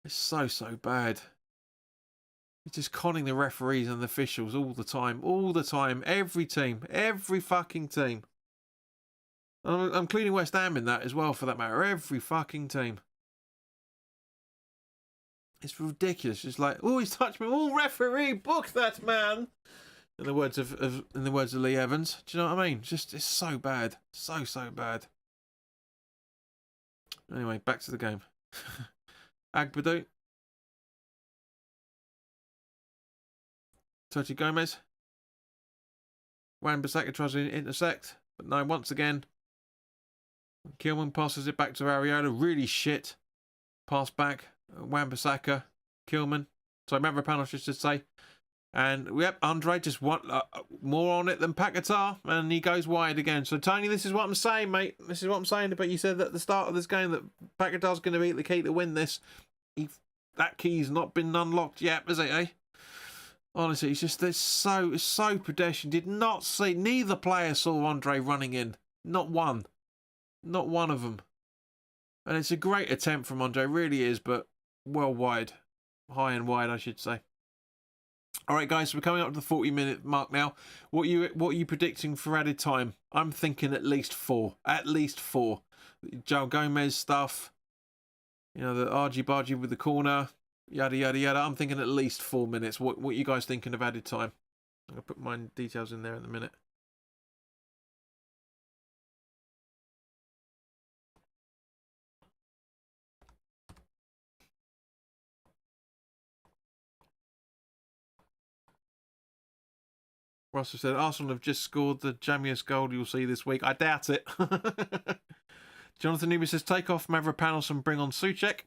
Speaker 1: It's so, so bad. It's just conning the referees and the officials all the time. All the time. Every team. Every fucking team. I'm including West Ham in that as well, for that matter. Every fucking team. It's ridiculous. It's like, oh, he's touched me. Oh, referee, book that man. In the words of Lee Evans. Do you know what I mean? It's so bad. So, so bad. Anyway, back to the game. Agbadou. Totti Gomez. Wan-Bissaka tries to intersect. But no, once again. Kilman passes it back to Areola. Really shit. Pass back. Wan-Bissaka. Kilman. So Mavropanos, just to say. And, yep, Andre just want more on it than Paquetá, and he goes wide again. So, Tony, this is what I'm saying, mate. This is what I'm saying. But you said at the start of this game that Paquetá's going to be the key to win this. That key's not been unlocked yet, is it, eh? Honestly, it's so pedestrian. Did not see, neither player saw Andre running in. Not one. Not one of them. And it's a great attempt from Andre, really is, but well wide. High and wide, I should say. All right, guys, so we're coming up to the 40-minute mark now. What are you predicting for added time? I'm thinking at least 4. At least 4. Joe Gomez stuff. You know, the argy-bargy with the corner. Yada, yada, yada. I'm thinking at least 4 minutes. What are you guys thinking of added time? I'm going to put my details in there in a minute. Russell said, Arsenal have just scored the jammiest goal you'll see this week. I doubt it. Jonathan Newby says, take off Mavropanos and bring on Souček.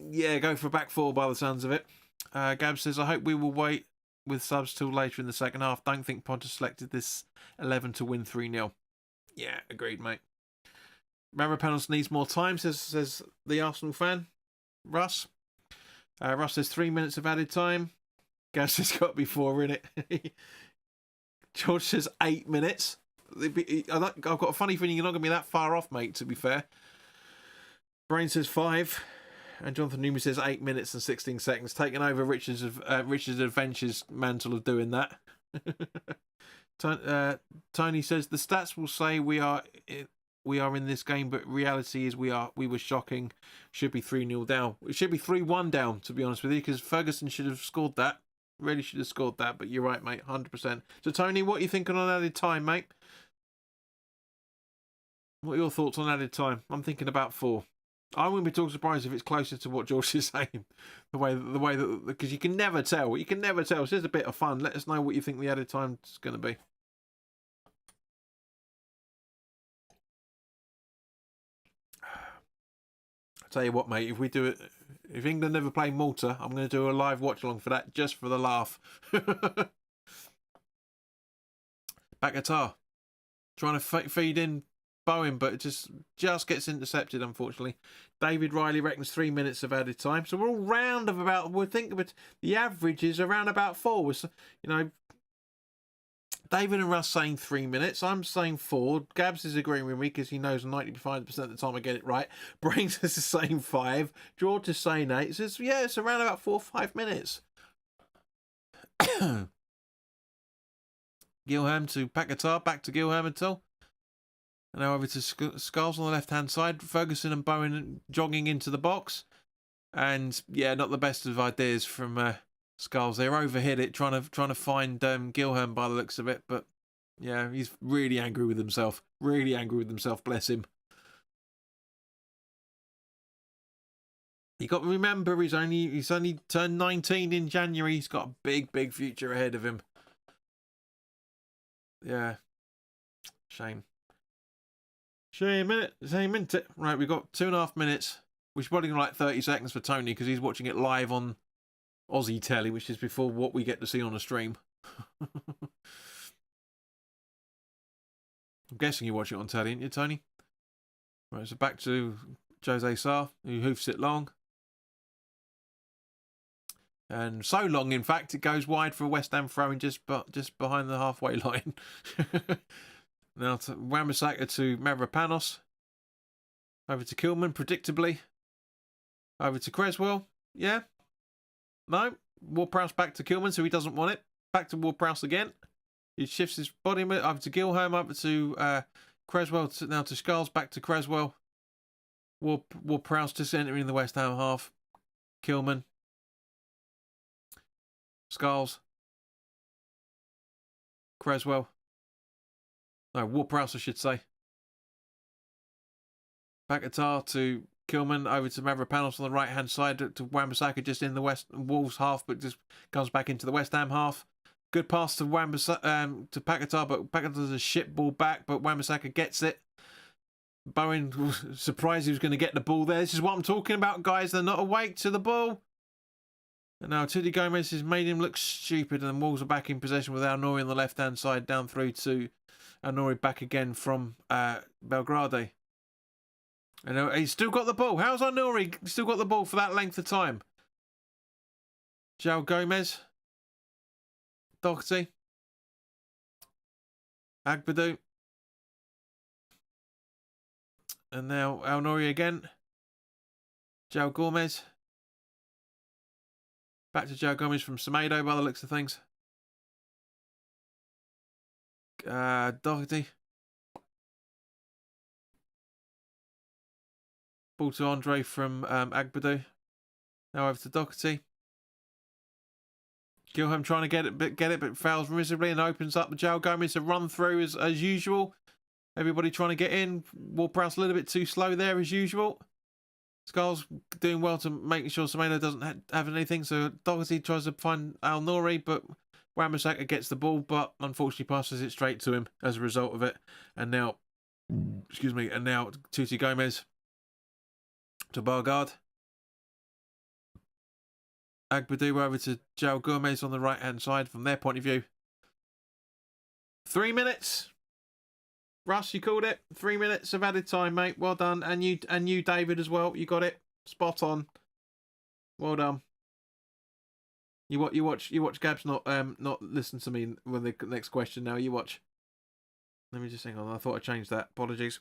Speaker 1: Yeah, go for back 4 by the sounds of it. Gab says, I hope we will wait with subs till later in the second half. Don't think Potter selected this 11 to win 3-0. Yeah, agreed, mate. Mavropanos needs more time, says the Arsenal fan. Russ. Russ says 3 minutes of added time. Gab says got to be 4 in it. George says 8 minutes. I've got a funny feeling you're not going to be that far off, mate, to be fair. Brain says 5. And Jonathan Newman says 8 minutes and 16 seconds. Taking over Richard's Adventures mantle of doing that. Tony says the stats will say we are in this game, but reality is we were shocking. Should be 3-0 down. It should be 3-1 down, to be honest with you, because Ferguson should have scored that. Really should have scored that, but you're right, mate, 100%. So, Tony, what are you thinking on added time, mate? What are your thoughts on added time? I'm thinking about 4. I wouldn't be too surprised if it's closer to what George is saying. The way that, because you can never tell. You can never tell. It's just a bit of fun. Let us know what you think the added time is going to be. I'll tell you what, mate. If we do it, if England never play Malta, I'm going to do a live watch along for that, just for the laugh. Paquetá trying to feed in Bowen, but it just gets intercepted, unfortunately. David Riley reckons 3 minutes of added time. So we're all round of about, we're thinking about the average is around about 4. You know, David and Russ saying 3 minutes. I'm saying 4. Gabs is agreeing with me because he knows 95% of the time I get it right. Brains is saying 5. George is saying 8. Says, yeah, it's around about 4 or 5 minutes. Gilham to Paquetá, back to Gilham until. And now over to Skulls on the left-hand side. Ferguson and Bowen jogging into the box. And, yeah, not the best of ideas from Skulls. They overhit it, trying to find Gilham by the looks of it. But, yeah, he's really angry with himself. Really angry with himself, bless him. You got to remember, he's only turned 19 in January. He's got a big, big future ahead of him. Yeah. Shame. Shame, isn't it? Right, we've got 2.5 minutes. Which is probably like 30 seconds for Tony because he's watching it live on Aussie telly, which is before what we get to see on a stream. I'm guessing you watch it on telly, aren't you, Tony? Right, so back to Jose Sarr, who hoofs it long. And so long, in fact, it goes wide for a West Ham throw-in just behind the halfway line. Now to Wan-Bissaka to Mavropanos. Over to Kilman, predictably. Over to Creswell. Yeah. No. Ward-Prowse back to Kilman, so he doesn't want it. Back to Ward-Prowse again. He shifts his body over to Gilholm, over to Creswell, now to Skulls, back to Creswell. Ward-Prowse just entering the West Ham half. Kilman. Skulls. Creswell. No, Ward-Prowse, I should say. Paquetá to Kilman, over to Mavropanos on the right-hand side, to Wan-Bissaka just in the Wolves half, but just comes back into the West Ham half. Good pass to to Paquetá, but Paquetá does a shit ball back, but Wan-Bissaka gets it. Bowen was surprised he was going to get the ball there. This is what I'm talking about, guys. They're not awake to the ball. And now Tuti Gomez has made him look stupid, and the Wolves are back in possession with Al-Nouri on the left-hand side, down through to Al-Nouri back again from Belgrade. And he's still got the ball. How's Al-Nouri still got the ball for that length of time? João Gomez. Doherty. Agbadou. And now Al-Nouri again. João Gomez. Back to João Gomez from Semedo by the looks of things. Doherty. Ball to Andre from Agbadou. Now over to Doherty. Gilholm trying to get it, but fails miserably and opens up the João Gomez to run through as usual. Everybody trying to get in. Ward-Prowse a little bit too slow there as usual. Skulls doing well to making sure Semedo doesn't have anything. So Doherty tries to find Al-Nouri, but Wan-Bissaka gets the ball, but unfortunately passes it straight to him as a result of it. And now, and now Tuti Gomez to Bargard. Agbadou over to João Gomez on the right-hand side from their point of view. 3 minutes. Russ, you called it. 3 minutes of added time, mate. Well done. And you, David, as well. You got it. Spot on. Well done. You watch Gabs not listen to me when the next question now. You watch. Let me just hang on. I thought I changed that. Apologies.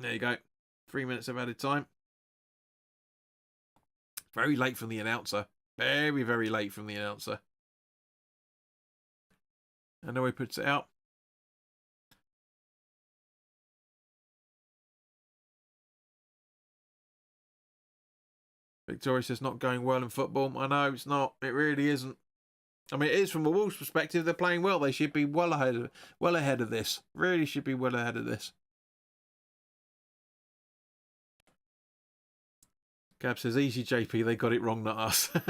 Speaker 1: There you go. 3 minutes of added time. Very late from the announcer. Very, very late from the announcer. I know he puts it out. Victoria says not going well in football. I know it's not. It really isn't. I mean, it is from a Wolves perspective. They're playing well. They should be well ahead of this. Really should be well ahead of this. Gab says, easy, JP. They got it wrong, not us. Where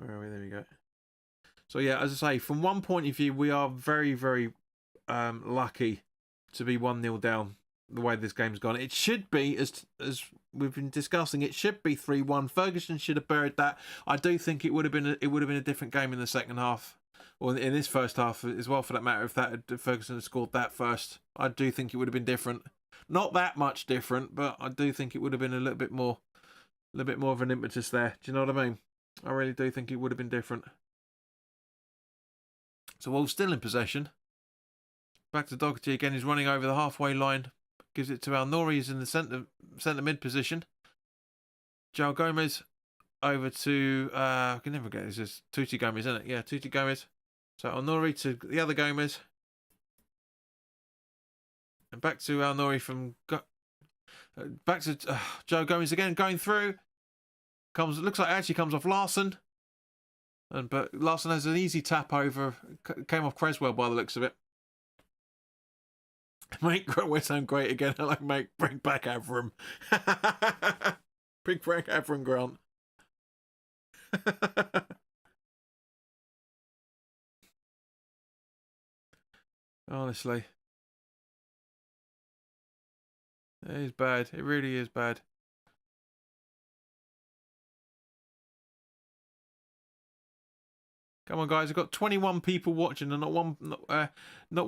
Speaker 1: are we? There we go. So, yeah, as I say, from one point of view, we are very, very lucky to be 1-0 down the way this game's gone. It should be, as we've been discussing, it should be 3-1. Ferguson should have buried that. I do think it would have been a different game in the second half, or in this first half as well, for that matter. If Ferguson had scored that first, I do think it would have been different. Not that much different, but I do think it would have been a little bit more of an impetus there. Do you know what I mean? I really do think it would have been different. So Wolves still in possession. Back to Doherty again. He's running over the halfway line. Gives it to Al-Nouri. He's in the centre mid position. João Gomez over to I can never get this. Is Tuti Gomez, isn't it? Yeah, Tuti Gomez. So Al-Nouri to the other Gomez. And back to Al-Nouri from back to João Gomez again, going through. Looks like it actually comes off Larson. But Larson has an easy tap over. Came off Creswell by the looks of it. Make West Ham great again. I like bring back Avram. Bring back Avram Grant. Honestly. It is bad. It really is bad. Come on, guys. I've got 21 people watching, and not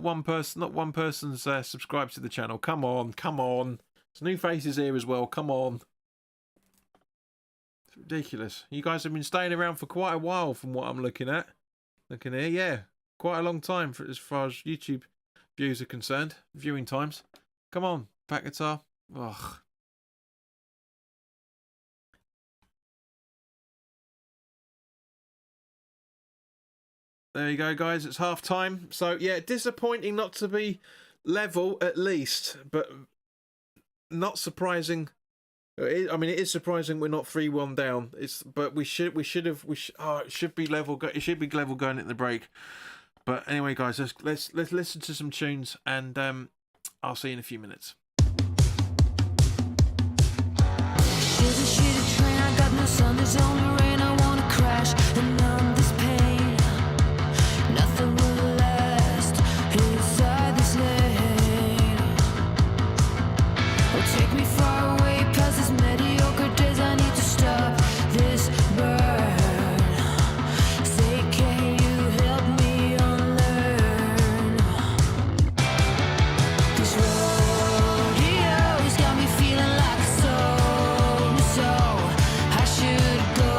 Speaker 1: one person's subscribed to the channel. Come on, come on. There's new faces here as well. Come on. It's ridiculous. You guys have been staying around for quite a while, from what I'm looking at. Looking here, yeah, quite a long time as far as YouTube views are concerned. Viewing times. Come on, back guitar. Ugh. There you go, guys. It's half time. So, yeah, disappointing not to be level at least, but not surprising. I mean, it is surprising we're not 3-1 down. But it should be level. It should be level going at the break. But anyway, guys, let's listen to some tunes, and I'll see you in a few minutes.
Speaker 2: Train, I got no sun, there's only rain. I wanna crash and numb this pain. Nothing will last inside this lane. Oh, take me far away past this mediocre days. I need to stop this burn. Say, can you help me unlearn? This rodeo's got me feeling like a soul. So I should go.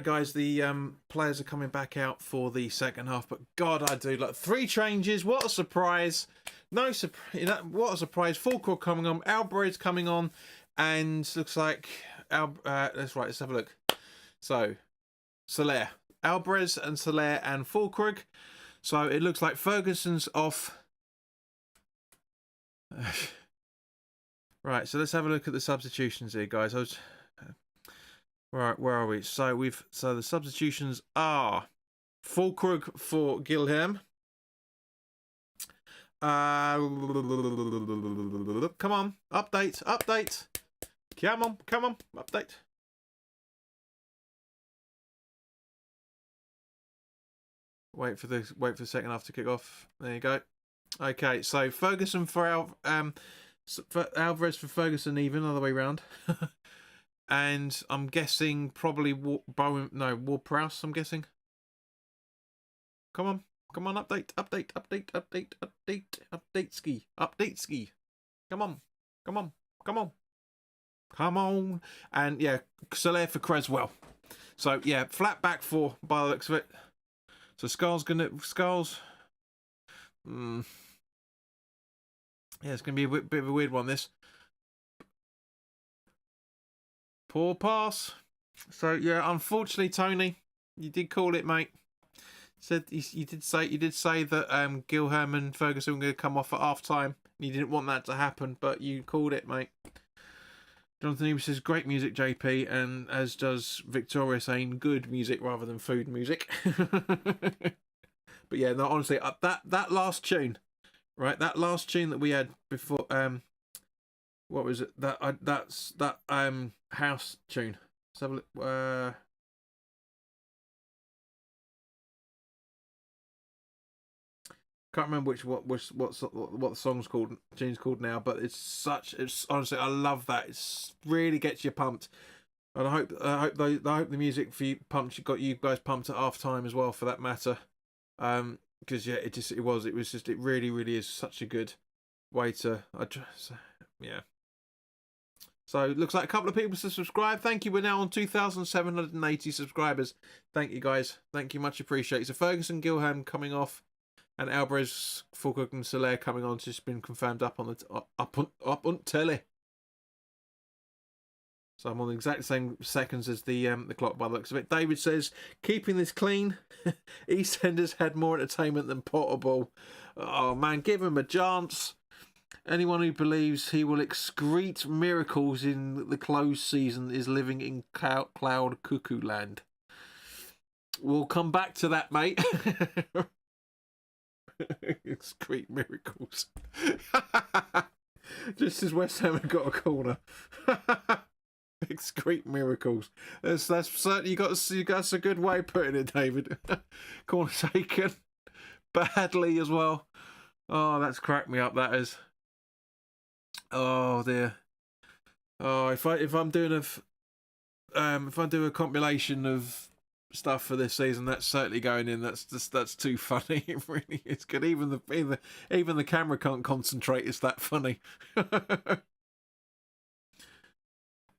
Speaker 1: guys, the players are coming back out for the second half. But God, I do like 3 changes. What a surprise! No surprise. What a surprise! Fulcro coming on, Alvarez coming on, and looks like let's have a look. So, Soler, Alvarez and Soler and Fulkrug. So it looks like Ferguson's off. Right, so let's have a look at the substitutions here, guys. Right, where are we? So the substitutions are Fulkrug for Guilherme. Come on, update. Come on, update. Wait for the second half to kick off. There you go. Okay, so Ferguson for Alvarez for Ferguson, even other way round. And I'm guessing probably Ward-Prowse, I'm guessing. Come on, update ski. Come on. And yeah, Soler for Creswell. So yeah, flat back 4 by the looks of it. So Skulls. Yeah, it's going to be a bit of a weird one, this. Poor pass. So, yeah, unfortunately, Tony, you did call it, mate. You did say that Guilherme and Ferguson were going to come off at half-time. You didn't want that to happen, but you called it, mate. Jonathan Eby says, great music, JP, and as does Victoria saying good music rather than food music. But yeah, no, honestly, that last tune, right? That last tune that we had before, what was it? That's that house tune. Let's have a look. Can't remember what the song's called, tune's called now, but it's honestly, I love that. It really gets you pumped, and I hope the music for you got you guys pumped at half time as well, for that matter. Because yeah, it really is such a good way to yeah. So it looks like a couple of people to subscribe. Thank you. We're now on 2,780 subscribers. Thank you, guys. Thank you, much appreciated. So Ferguson, Guilherme coming off, and Alvarez, Fulkrug, and Soler coming on. It's just been confirmed up on telly. So I'm on the exact same seconds as the clock by the looks of it. David says, keeping this clean. EastEnders had more entertainment than Potable. Oh man, give him a chance. Anyone who believes he will excrete miracles in the closed season is living in cloud cuckoo land. We'll come back to that, mate. Excrete miracles. Just as West Ham have got a corner. Excrete miracles. That's certainly you got a good way of putting it, David. Corner taken badly as well. Oh, that's cracked me up. That is. Oh dear. Oh, if I'm doing if I do a compilation of stuff for this season, that's certainly going in. That's too funny. It really is good. Even the camera can't concentrate. It's that funny.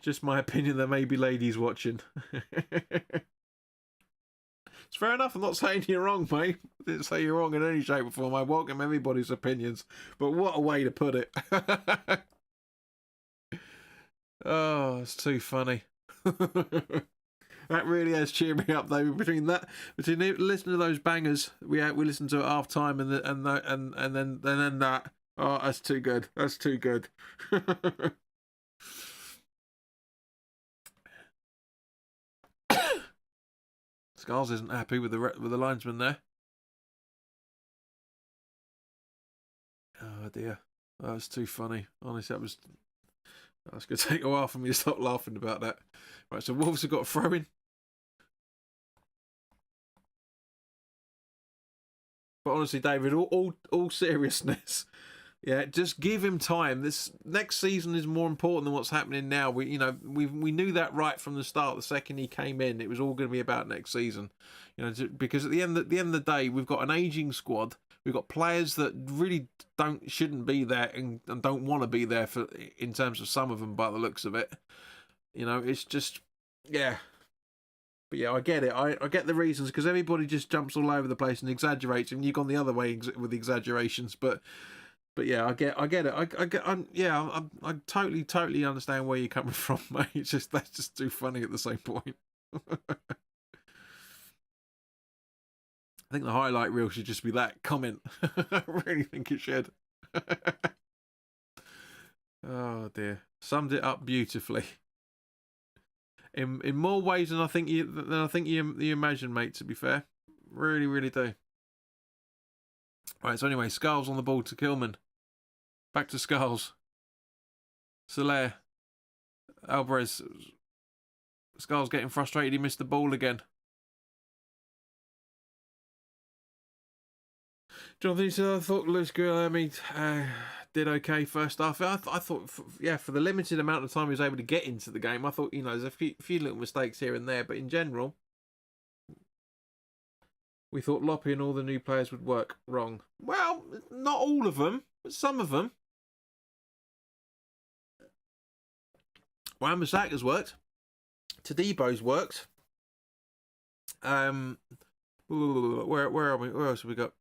Speaker 1: Just my opinion. There may be ladies watching. It's fair enough. I'm not saying you're wrong, mate. I didn't say you're wrong in any shape or form. I welcome everybody's opinions. But what a way to put it. Oh, it's too funny. That really has cheered me up, though. Between listening to those bangers we listened to at half time and then that. Oh, that's too good. That's too good. Skulls isn't happy with the linesman there. Oh dear, that was too funny. Honestly, that's going to take a while for me to stop laughing about that. Right, so Wolves have got a throw in. But honestly, David, all seriousness, yeah, just give him time. This next season is more important than what's happening now. We knew that right from the start. The second he came in, it was all going to be about next season. Because at the end of the day, we've got an aging squad. We've got players that really shouldn't be there and don't want to be there in terms of some of them by the looks of it. It's just, yeah. But yeah, I get it. I get the reasons, because everybody just jumps all over the place and exaggerates, and you've gone the other way with the exaggerations. But yeah, I get it. I totally understand where you're coming from, mate. It's just that's just too funny at the same point. I think the highlight reel should just be that comment. I really think it should. Oh dear, summed it up beautifully. In more ways than I think you imagine, mate. To be fair, really do. Right. So anyway, Skulls on the ball to Kilman. Back to Skulls. Soler. Alvarez. Skulls getting frustrated. He missed the ball again. Jonathan said, I thought Luis Guilherme did okay first half. I thought, for the limited amount of time he was able to get into the game, I thought, there's a few little mistakes here and there, but in general, we thought Loppy and all the new players would work. Wrong. Well, not all of them, but some of them. Wan-Bissaka's worked. Tadebo's worked. Where are we? Where else have we got?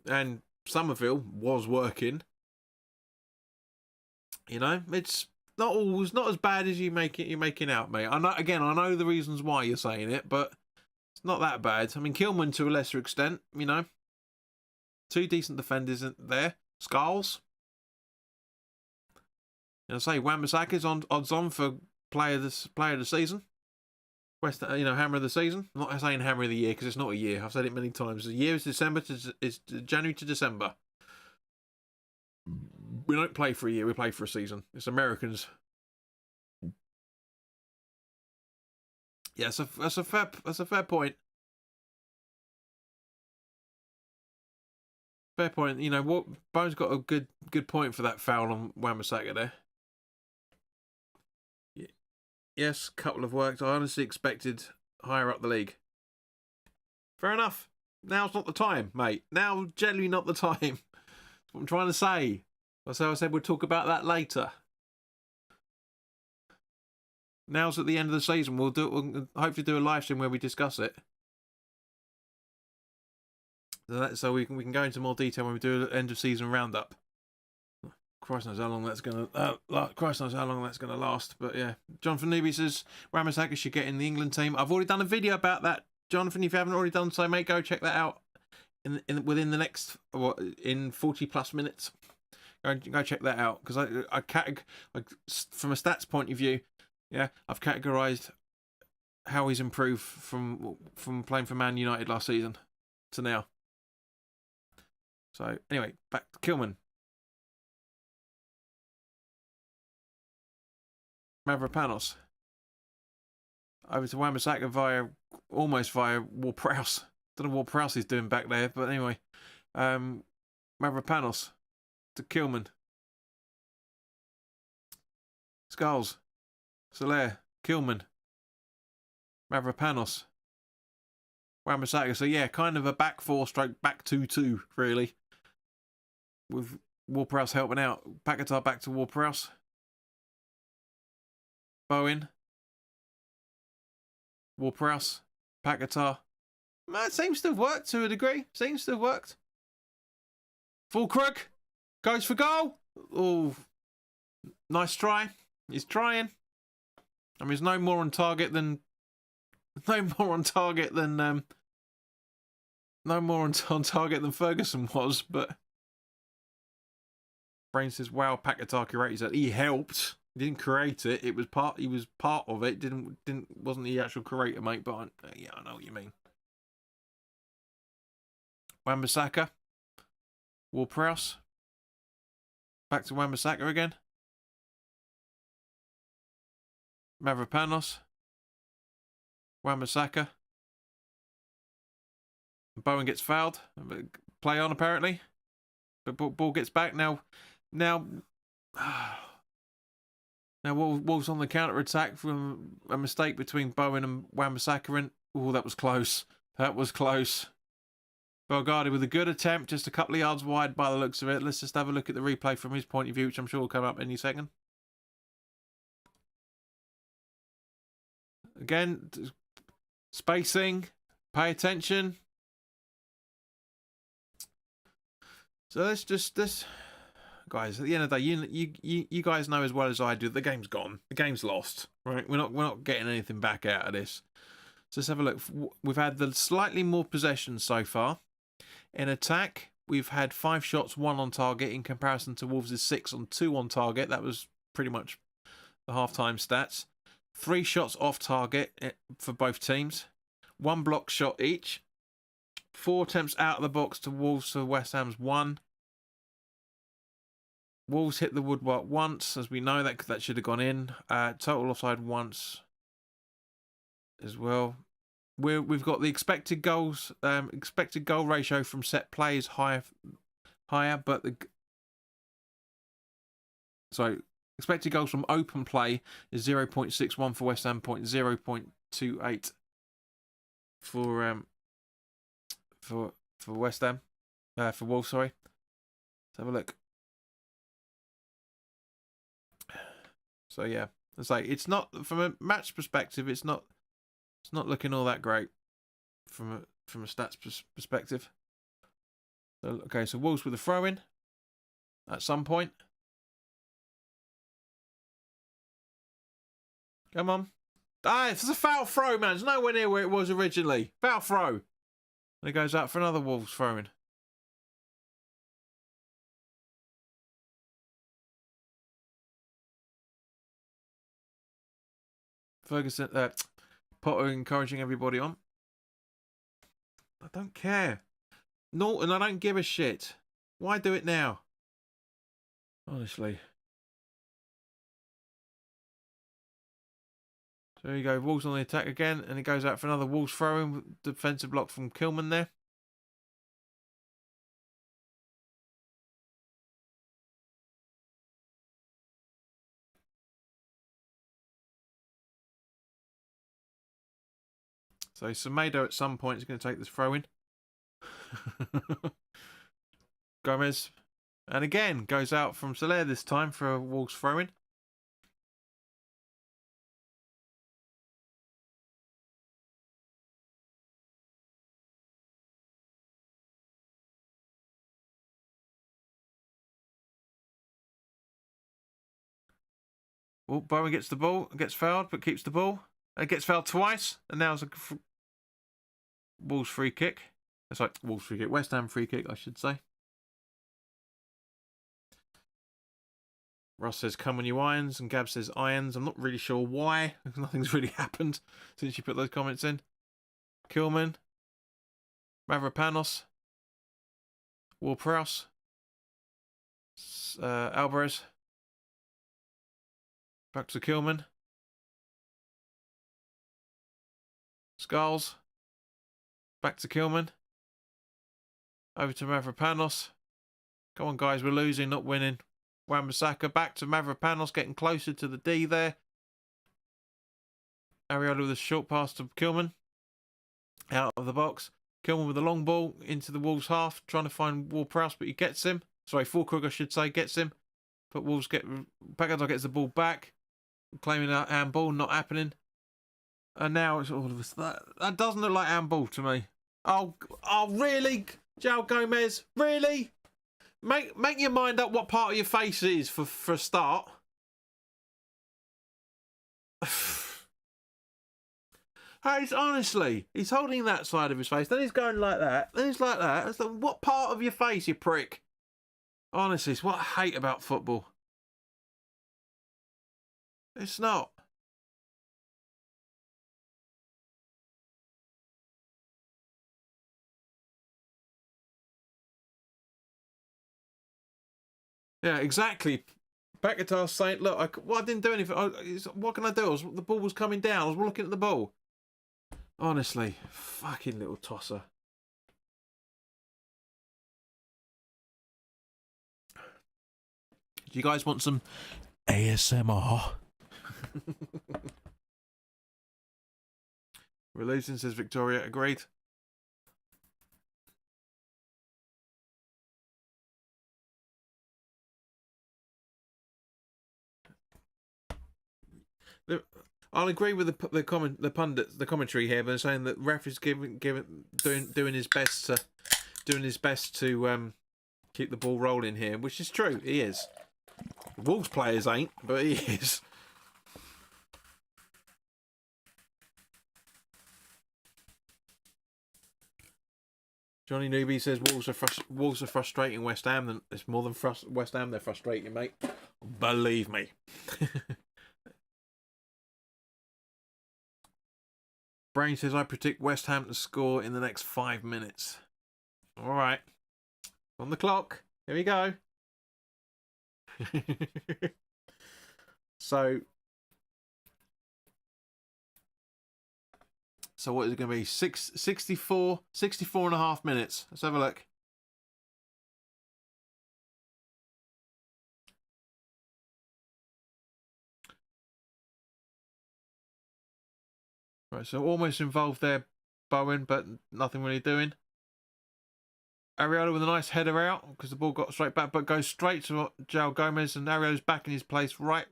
Speaker 1: And Somerville was working. It's not as bad as you're making out, mate. I know the reasons why you're saying it, but it's not that bad. I mean, Kilman to a lesser extent, two decent defenders there. Skulls. I say Wan-Bissaka's odds on for player of the season. Hammer of the season. I'm not saying hammer of the year because it's not a year. I've said it many times. The year is January to December. We don't play for a year. We play for a season. It's Americans. Yeah, that's a fair point. Fair point. What? Bone's got a good point for that foul on Wan-Bissaka there. Yes, couple have worked. I honestly expected higher up the league. Fair enough. Now's not the time, mate. Now, generally not the time. That's what I'm trying to say. So I said we'll talk about that later. Now's at the end of the season. We'll hopefully do a live stream where we discuss it. So we can go into more detail when we do an end of season roundup. Christ knows how long that's gonna. Last. But yeah, Jonathan Newby says Wan-Bissaka should get in the England team. I've already done a video about that, Jonathan. If you haven't already done so, mate, go check that out. Within the next 40+ minutes, go check that out, because I from a stats point of view, yeah, I've categorised how he's improved from playing for Man United last season to now. So anyway, back to Kilman. Mavropanos. Over to Wan-Bissaka almost via Ward-Prowse. Don't know what Prowse is doing back there, but anyway. Mavropanos to Kilman. Skulls. Soler. Kilman. Mavropanos. Wan-Bissaka. So yeah, kind of a back 4 stroke back 2-2, really. With Ward-Prowse helping out. Paquetá back to Ward-Prowse. Bowen. Ward-Prowse. Paquetá. It seems to have worked to a degree. Seems to have worked. Fulkrug goes for goal. Oh, nice try. He's trying. I mean, he's no more on target than Ferguson was. But Brain says, "Wow, Paquetá curated that. He helped. He didn't create it. He was part of it. Wasn't the actual creator, mate. But yeah, I know what you mean." Wan-Bissaka. Ward-Prowse. Back to Wan-Bissaka again. Mavropanos. Wan-Bissaka. Bowen gets fouled. Play on, apparently. But ball gets back. Now Wolves on the counter-attack from a mistake between Bowen and Wan-Bissaka. And that was close. That was close. Belgardi with a good attempt, just a couple of yards wide by the looks of it. Let's just have a look at the replay from his point of view, which I'm sure will come up any second. Again, Spacing. Pay attention. So let's just this, guys. At the end of the day, you guys know as well as I do. The game's gone. The game's lost. Right? We're not getting anything back out of this. So let's have a look. We've had the slightly more possession so far. In attack, we've had 5 shots, 1 on target, in comparison to Wolves' 6 on 2 on target. That was pretty much the half-time stats. 3 shots off target for both teams. 1 block shot each. 4 attempts out of the box to Wolves for West Ham's 1. Wolves hit the woodwork once, as we know that should have gone in. Total offside once as well. We've got the expected goal ratio from set play is higher, but expected goals from open play is 0.61 for West Ham, 0.28 for West Ham, for Wolves. Sorry. Let's have a look. So yeah, it's not, from a match perspective, it's not looking all that great from a stats perspective. So, okay, so Wolves with a throw in at some point. Come on. It's a foul throw, man. It's nowhere near where it was originally. Foul throw. And it goes out for another Wolves throw in. Ferguson, Potter encouraging everybody on. I don't care. Norton, I don't give a shit. Why do it now? Honestly. So there you go. Wolves on the attack again. And it goes out for another Wolves throw-in with defensive block from Kilman there. So Semedo at some point is going to take this throw-in. Gomez. And again, goes out from Soler this time for a Wolves throw-in. Oh, Bowen gets the ball, gets fouled, but keeps the ball. And gets fouled twice, and now it's a Wolves free kick. It's like Wolves free kick, West Ham free kick, I should say. Ross says, "Come on, you irons," and Gab says, "Irons." I'm not really sure why. Nothing's really happened since you put those comments in. Kilman, Mavropanos, Ward-Prowse, Alvarez, back to Kilman. Skulls. Back to Kilman. Over to Mavropanos. Come on, guys. We're losing, not winning. Wan-Bissaka back to Mavropanos, getting closer to the D there. Ariola with a short pass to Kilman. Out of the box. Kilman with a long ball into the Wolves half. Trying to find Ward-Prowse, but he gets him. Sorry, Fulkrug, I should say, gets him. But Wolves Packardar gets the ball back. Claiming that handball, not happening. And now it's all of us. That doesn't look like handball to me. Oh, really, João Gomez? Really? Make your mind up what part of your face it is for a start. Honestly, he's holding that side of his face. Then he's going like that. Then he's like that. It's like, what part of your face, you prick? Honestly, it's what I hate about football. It's not. Yeah, exactly. Paquetá's saying, "Look, I didn't do anything. What can I do? The ball was coming down. I was looking at the ball." Honestly, fucking little tosser. Do you guys want some ASMR? We're losing, says Victoria. Agreed. I'll agree with the pundits, the commentary here, but saying that ref is doing his best to keep the ball rolling here, which is true. He is. Wolves players ain't, but he is. Johnny Newby says Wolves are frustrating West Ham. It's more than West Ham. They're frustrating, mate. Believe me. Brain says I predict West Ham to score in the next 5 minutes. All right, on the clock. Here we go. So what is it going to be? 64 and a half minutes. Let's have a look. Right, so almost involved there, Bowen, but nothing really doing. Areola with a nice header out because the ball got straight back, but goes straight to João Gomez, and Areola's back in his place. Right,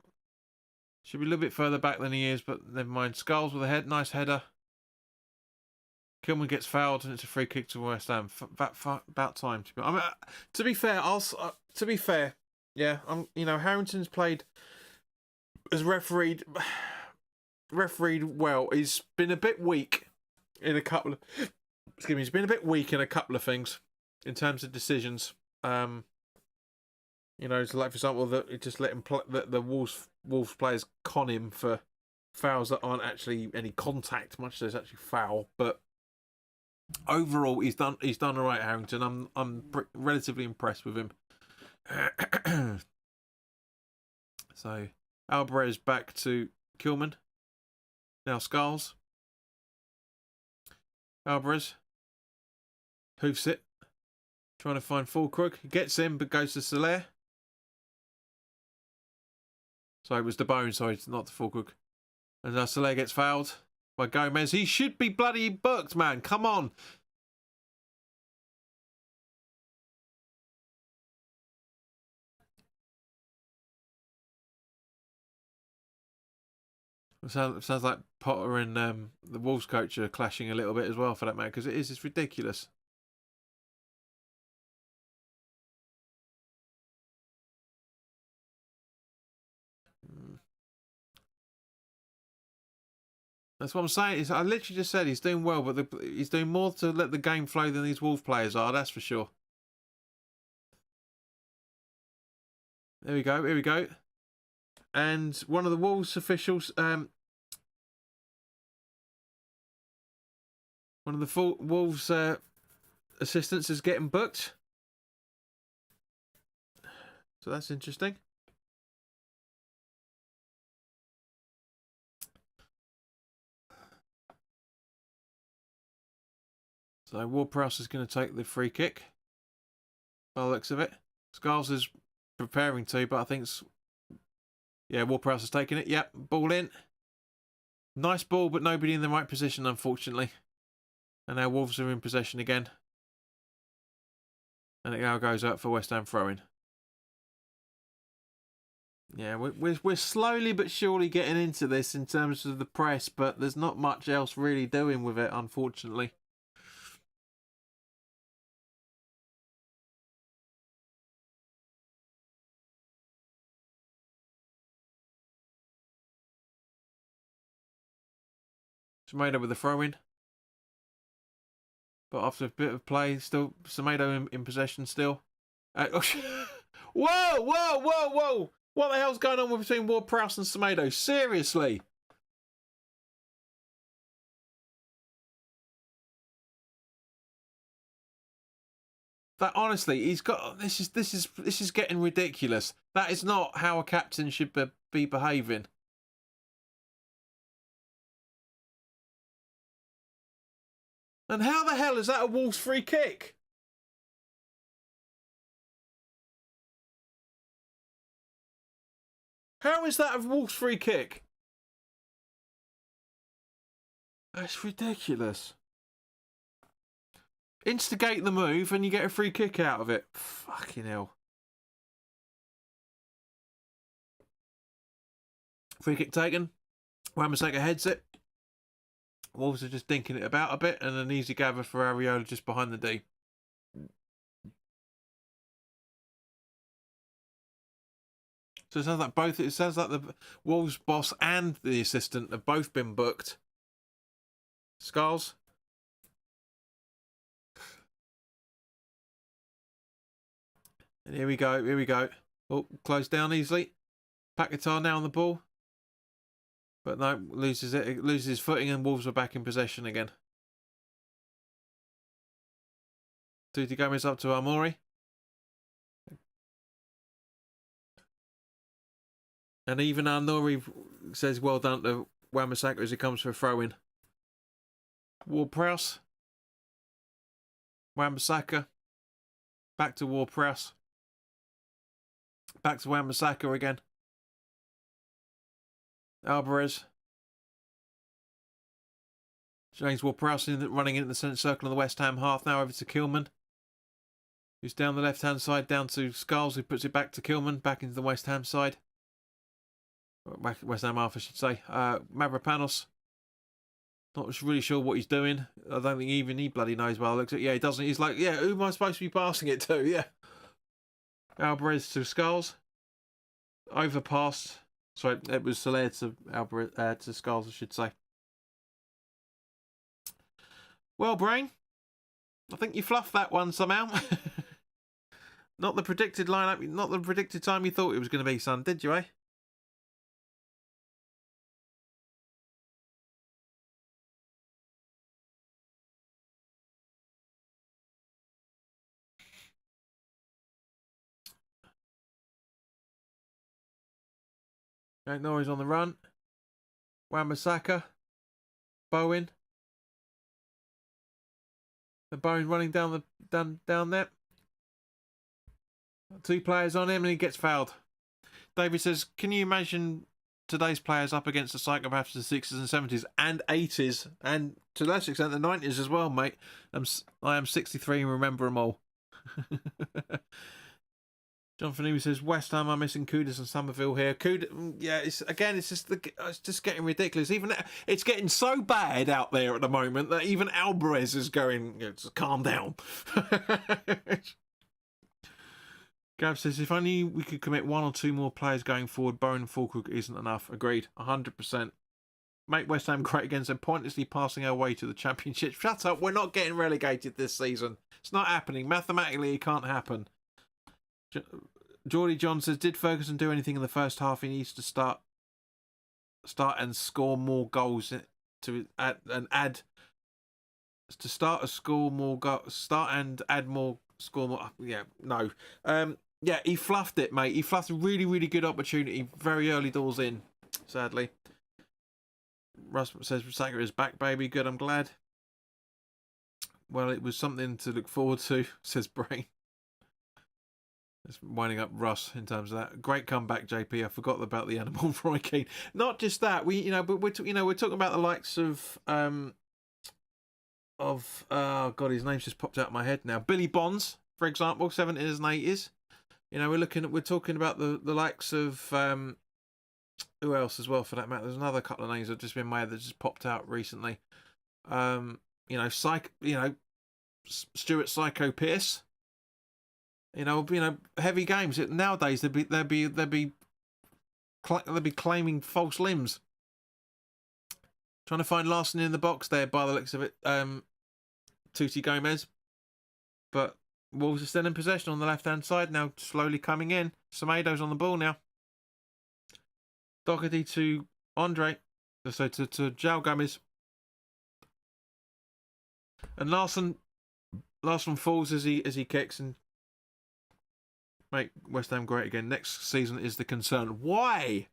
Speaker 1: should be a little bit further back than he is, but never mind. Skulls with a nice header. Kilman gets fouled, and it's a free kick to West Ham. About time to be. I mean, to be fair, yeah. Harrington's has refereed well. He's been a bit weak in a couple of. Excuse me. He's been a bit weak in a couple of things in terms of decisions. So like for example, that it just let him the Wolves players con him for fouls that aren't actually any contact, much as actually foul. But overall, he's done all right, Harrington. I'm relatively impressed with him. So Alvarez back to Kilman. Now Skulls. Alvarez hoofs it, trying to find Fulkrug. Gets him, but goes to Soler. Sorry, it was the Bone. Sorry, not the Fulkrug. And now Soler gets fouled by Gomez. He should be bloody booked, man. Come on. It sounds like Potter and the Wolves coach are clashing a little bit as well, for that matter, because it's ridiculous. That's what I'm saying. I literally just said he's doing well, but he's doing more to let the game flow than these Wolves players are. That's for sure. There we go. Here we go. And one of the Wolves officials, one of the Wolves assistants is getting booked. So that's interesting. So Ward-Prowse is going to take the free kick, by the looks of it. Skulls is preparing to, but I think it's... Yeah, Ward-Prowse has taken it. Yep, ball in. Nice ball, but nobody in the right position, unfortunately. And now Wolves are in possession again. And it now goes out for West Ham throwing. Yeah, we're slowly but surely getting into this in terms of the press, but there's not much else really doing with it, unfortunately. Semedo with the throw-in. But after a bit of play, still Semedo in possession still. Whoa! What the hell's going on between Ward-Prowse and Semedo? Seriously? That honestly, he's got this is getting ridiculous. That is not how a captain should be behaving. And how the hell is that a Wolves free kick? How is that a Wolves free kick? That's ridiculous. Instigate the move and you get a free kick out of it. Fucking hell. Free kick taken. Wan-Bissaka heads it. Wolves are just dinking it about a bit, and an easy gather for Areola just behind the D. So it sounds like the Wolves boss and the assistant have both been booked. Skulls. And here we go. Oh, closed down easily. Paquetá now on the ball. But no, loses it. It loses his footing, and Wolves are back in possession again. Tuti Gomez up to Armori. And even Arnori says well done to Wan-Bissaka as he comes for a throw-in. Ward-Prowse. Wan-Bissaka. Back to Ward-Prowse. Back to Wan-Bissaka again. Alvarez. James Ward-Prowse running in the centre circle of the West Ham half. Now over to Kilman, who's down the left-hand side, down to Skulls, who puts it back to Kilman, back into the West Ham side. West Ham half, I should say. Mavropanos. Not really sure what he's doing. I don't think even he bloody knows well. Looks at, yeah, he doesn't. He's like, yeah, who am I supposed to be passing it to? Yeah. Alvarez to Skulls. Overpass. Sorry, it was Soler to Alvarez to Skulls, I should say. Well, Brain, I think you fluffed that one somehow. Not the predicted lineup, not the predicted time you thought it was going to be, son, did you, eh? Jack Norris on the run. Wan-Bissaka. Bowen. The Bowen running down there. 2 players on him and he gets fouled. David says, can you imagine today's players up against the psychopaths of the 60s and 70s and 80s and to a lesser extent the 90s as well, mate? I am 63 and remember them all. John Fanini says West Ham are missing Kudus and Somerville here. Yeah, it's just getting ridiculous. Even it's getting so bad out there at the moment that even Alvarez is going, calm down. Gav says if only we could commit 1 or 2 more players going forward. Bowen and Fulkrug isn't enough. Agreed, 100%. Make West Ham great again. So pointlessly passing our way to the Championship. Shut up. We're not getting relegated this season. It's not happening. Mathematically, it can't happen. Geordie John says, did Ferguson do anything in the first half? He needs to start and score more goals to add more. Yeah, no. Yeah, he fluffed it, mate. He fluffed a really, really good opportunity very early doors in, sadly. Russ says, Saka is back, baby. Good, I'm glad. Well, it was something to look forward to, says Brain. It's winding up Russ in terms of that. Great comeback, JP. I forgot about the animal Roy Keane. Not just that, we're talking about the likes of oh god, his name's just popped out of my head now. Billy Bonds, for example, 70s and 80s. We're talking about the likes of who else as well for that matter. There's another couple of names that have just been made that just popped out recently. Stuart Psycho Pearce. Heavy games. Nowadays they'd be claiming false limbs. Trying to find Larson in the box there by the looks of it. Tuti Gomez. But Wolves are still in possession on the left-hand side now, slowly coming in. Semedo's on the ball now. Doherty to Andre. So to João Gomez. And Larson falls as he kicks and make West Ham great again. Next season is the concern. Why?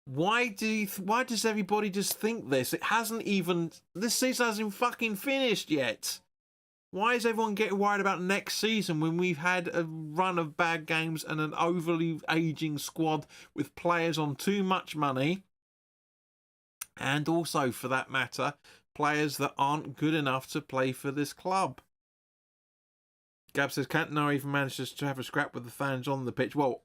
Speaker 1: Why does everybody just think this? This season hasn't fucking finished yet. Why is everyone getting worried about next season when we've had a run of bad games and an overly aging squad with players on too much money? And also, for that matter, players that aren't good enough to play for this club. Gab says, Cantona even manages to have a scrap with the fans on the pitch. Well,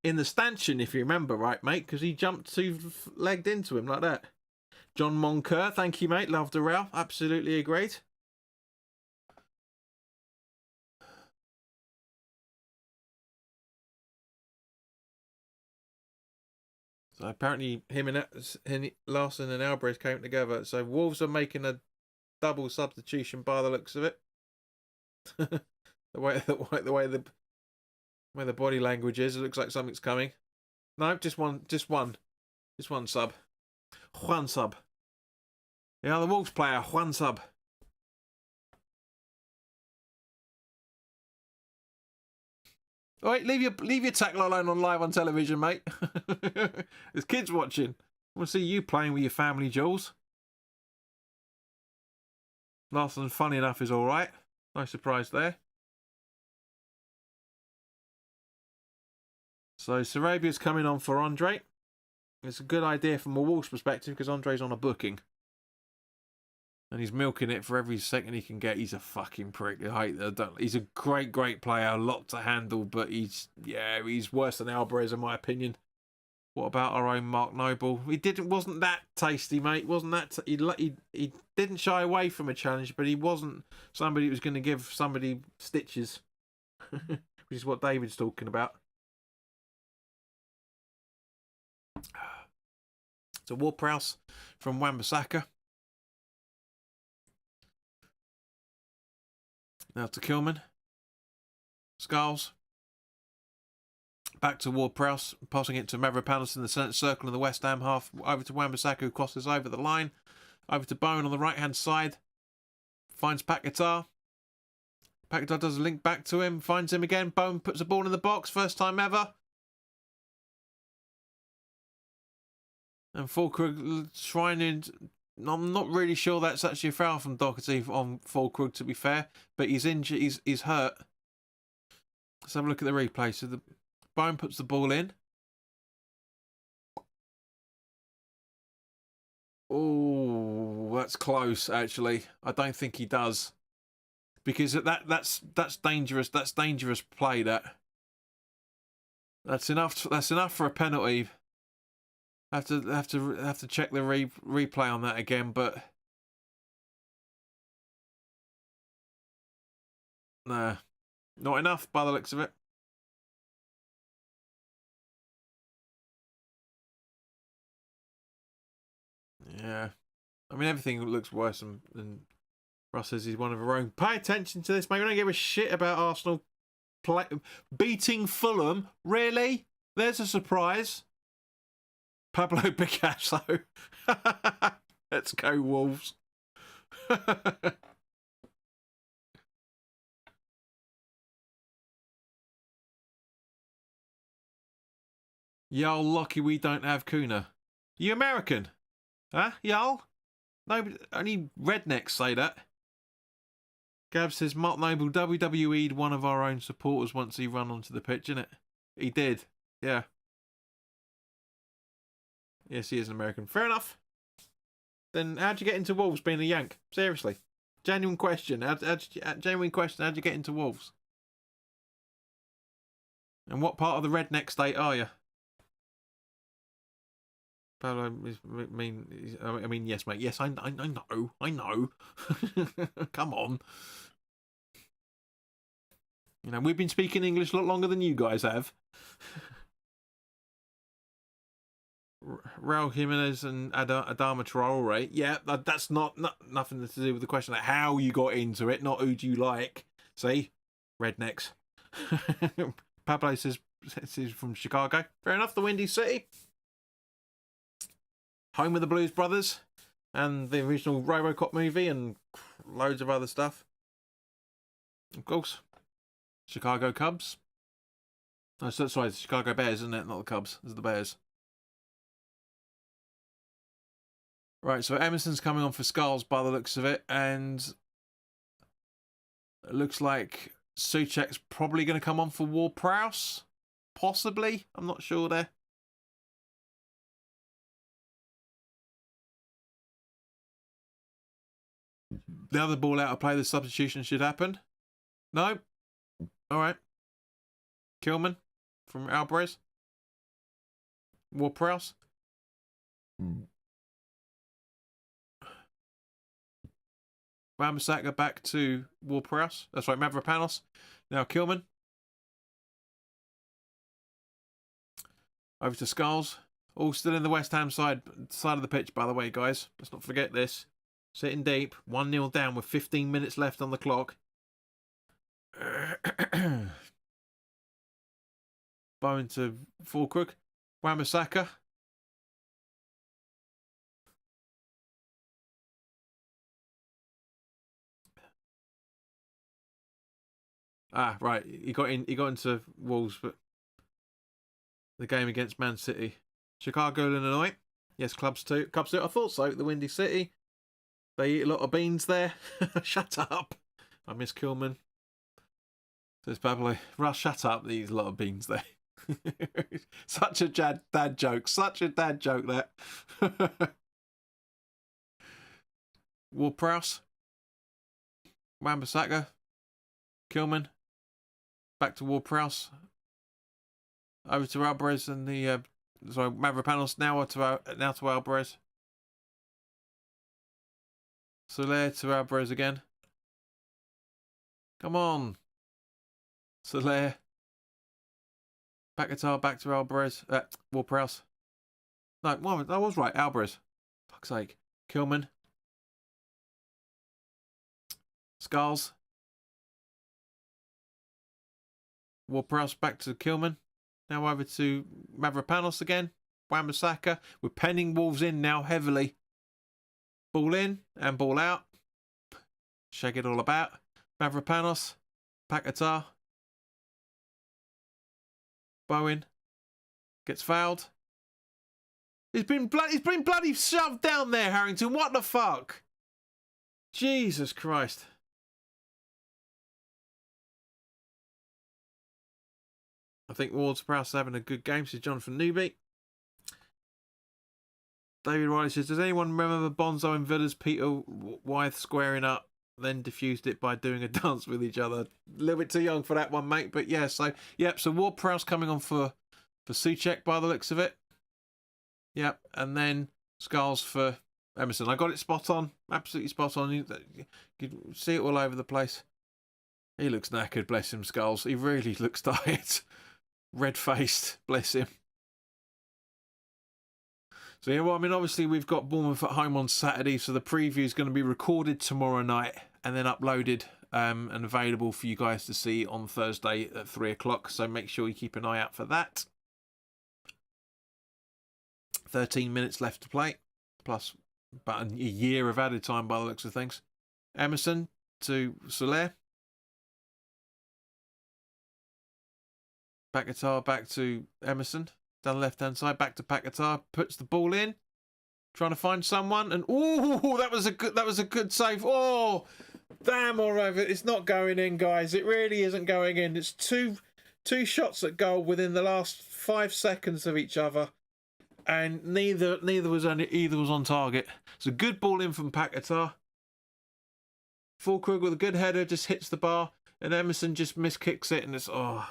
Speaker 1: in the stanchion, if you remember right, mate, because he jumped two-legged into him like that. John Moncur, thank you, mate. Love the row. Absolutely agreed. So apparently him and Larson and Alvarez came together. So Wolves are making a double substitution by the looks of it. the way the body language is, it looks like something's coming. No, just one sub. Juan sub. Yeah, the Wolves player, Juan sub. All right, leave your tackle alone on live on television, mate. There's kids watching. I want to see you playing with your family, Jules. Larson, funny enough, is all right. No surprise there. So Sarabia's coming on for Andre. It's a good idea from a Wolves perspective because Andre's on a booking. And he's milking it for every second he can get. He's a fucking prick. He's a great player, a lot to handle, but he's worse than Alvarez in my opinion. What about our own Mark Noble? Wasn't that tasty, mate? Wasn't that he didn't shy away from a challenge, but he wasn't somebody who was going to give somebody stitches, which is what David's talking about. So Ward-Prowse from Wan-Bissaka. Now to Kilman. Skulls. Back to Ward-Prowse, passing it to Mavropanos in the centre circle in the West Ham half. Over to Wan-Bissaka, who crosses over the line. Over to Bowen on the right-hand side. Finds Paquetá. Paquetá does a link back to him. Finds him again. Bowen puts the ball in the box. First time ever. And Fulkrug trying to... I'm not really sure that's actually a foul from Doherty on Fulkrug, to be fair. But he's injured. He's hurt. Let's have a look at the replay. So the Bowen puts the ball in. Oh, that's close, actually. I don't think he does. Because that's dangerous. That's dangerous play, that. That's enough for a penalty. Have to check the replay on that again, but nah, not enough by the looks of it. Yeah, I mean everything looks worse than Russ says he's one of our own. Pay attention to this, mate. We don't give a shit about Arsenal beating Fulham. Really? There's a surprise. Pablo Picasso. Let's go, Wolves. Y'all lucky we don't have Kuna. You American? Huh? Y'all? No, only rednecks say that. Gab says Mark Noble WWE'd one of our own supporters once he ran onto the pitch, innit? He did. Yeah. Yes, he is an American. Fair enough. Then how'd you get into Wolves being a Yank? Seriously. Genuine question. How'd you get into Wolves? And what part of the redneck state are you? Pablo, I mean, yes, mate. Yes, I know. Come on. You know, we've been speaking English a lot longer than you guys have. Raul Jimenez and Adama Traore. Yeah, that's nothing to do with the question. Like how you got into it, not who do you like. See? Rednecks. Pablo says he's from Chicago. Fair enough, the Windy City. Home of the Blues Brothers. And the original RoboCop movie and loads of other stuff. Of course. Chicago Cubs. Oh, sorry, the Chicago Bears, isn't it? Not the Cubs. It's the Bears. Right, so Emerson's coming on for Skulls by the looks of it, and it looks like Souček's probably going to come on for Ward-Prowse. Possibly. I'm not sure there. The other ball out of play, the substitution should happen. No? All right. Kilman from Alvarez. Ward-Prowse. Wan-Bissaka back to Ward-Prowse. That's right, Mavropanos. Now Kilman. Over to Skulls. All still in the West Ham side of the pitch, by the way, guys. Let's not forget this. Sitting deep. 1-0 down with 15 minutes left on the clock. Bowen to Fulkrug. Wan-Bissaka. Ah, right. He got into Wolves, but the game against Man City. Chicago, Illinois. Yes, Cubs too. I thought so. The Windy City. They eat a lot of beans there. Shut up. I miss Kilman. Says Pablo. Russ, shut up. They eat a lot of beans there. Such a dad joke. Such a dad joke, that. Ward-Prowse. Wan-Bissaka. Kilman. Back to Ward-Prowse. Over to Alvarez and the Mavropanos now to Alvarez. Soler to Alvarez again. Come on. Soler. Paquetá back to Alvarez. Ward-Prowse. No, I was right. Alvarez. Fuck's sake. Kilman. Skulls. Ward-Prowse back to Kilman. Now over to Mavropanos again. Wan-Bissaka. We're penning Wolves in now heavily. Ball in and ball out. Shake it all about. Mavropanos. Paquetá. Bowen. Gets fouled. He's been bloody shoved down there, Harrington. What the fuck? Jesus Christ. I think Ward-Prowse having a good game, says Jonathan Newby. David Riley says, does anyone remember Bonzo and Villa's Peter Wyeth squaring up, then diffused it by doing a dance with each other? A little bit too young for that one, mate. But yeah, so Ward-Prowse coming on for Souček by the looks of it. Yep, and then Skulls for Emerson. I got it spot on, absolutely spot on. You could see it all over the place. He looks knackered, bless him, Skulls. He really looks tired. Red-faced, bless him. So yeah, well, I mean, obviously we've got Bournemouth at home on Saturday, so the preview is going to be recorded tomorrow night and then uploaded and available for you guys to see on Thursday at 3 o'clock. So make sure you keep an eye out for that. 13 minutes left to play, plus about a year of added time by the looks of things. Emerson to Soler. Paquetá back to Emerson. Down the left-hand side, back to Paquetá. Puts the ball in. Trying to find someone. And oh, that was a good save. Oh, damn, all over. It's not going in, guys. It really isn't going in. It's two shots at goal within the last 5 seconds of each other. And neither was on target. It's a good ball in from Paquetá. Fulkrug with a good header, just hits the bar. And Emerson just miskicks it. And it's, oh.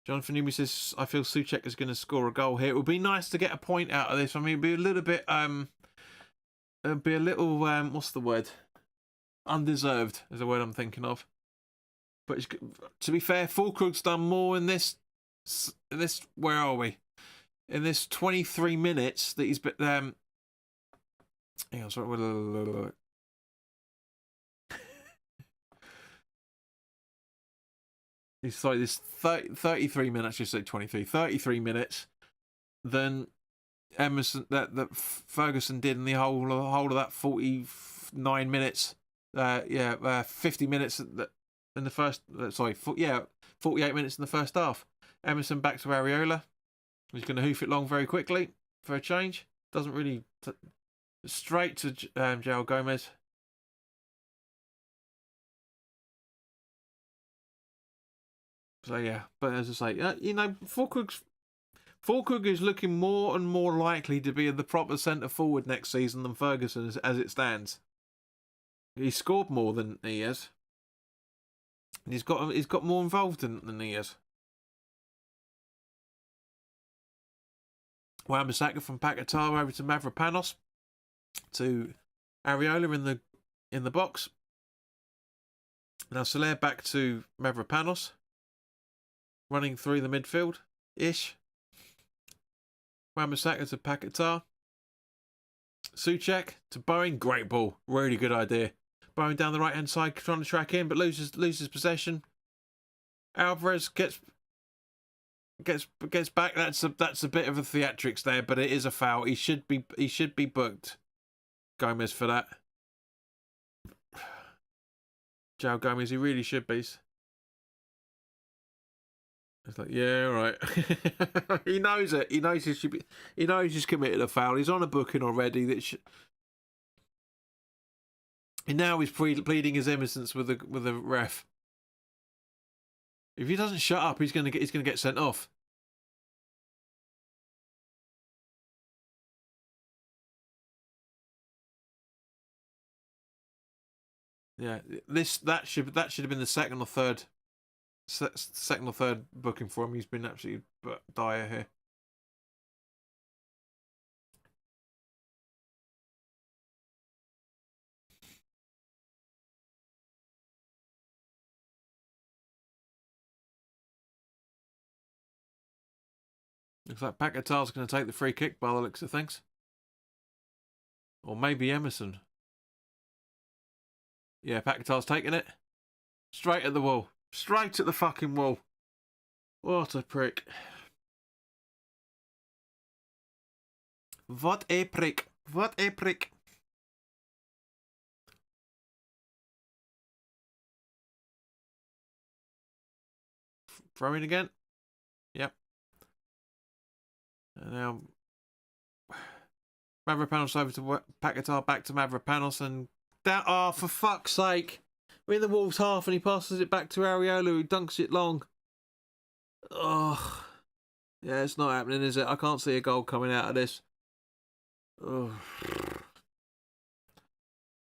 Speaker 1: Jonathan Newby says, I feel Souček is going to score a goal here. It would be nice to get a point out of this. I mean, it'd be a little bit, what's the word? Undeserved is the word I'm thinking of. But to be fair, Fulkrug's done more in this, where are we? In this 23 minutes that he's been, hang on, sorry, sorry, this 33 minutes, just say 23, 33 minutes than Emerson, that Ferguson did in the whole of that 49 minutes. 50 minutes in the first, 48 minutes in the first half. Emerson back to Areola. He's going to hoof it long very quickly for a change. Doesn't really, straight to João Gomez. So yeah, but as I say, Fulkrug is looking more and more likely to be the proper centre forward next season than Ferguson as it stands. He scored more than he has. And he's got more involved than he has. Wan-Bissaka from Paquetá over to Mavropanos to Areola in the box. Now Soler back to Mavropanos, running through the midfield ish. Wan-Bissaka to Paquetá. Souček to Bowen, great ball, really good idea. Bowen down the right hand side, trying to track in, but loses possession. Alvarez gets back. That's a bit of a theatrics there, but it is a foul. He should be booked. Gomez for that. João Gomez, he really should be. It's like, yeah, all right. He knows it. He knows he should be. He knows he's committed a foul. He's on a booking already. And now he's pleading his innocence with the ref. If he doesn't shut up, he's gonna get sent off. Yeah, that should have been the second or third booking for him. He's been absolutely dire here. Looks like Paquetá's going to take the free kick by the looks of things. Or maybe Emerson. Yeah, Paquetá's taking it. Straight at the wall. Straight at the fucking wall. What a prick. What a prick. What a prick. Throw in again. Yep. And now Mavropanos over to Paquetá, back to Mavropanos, and that, oh, for fuck's sake. We're in the Wolves half and he passes it back to Areola, who dunks it long. Oh, yeah, it's not happening, is it? I can't see a goal coming out of this. Oh.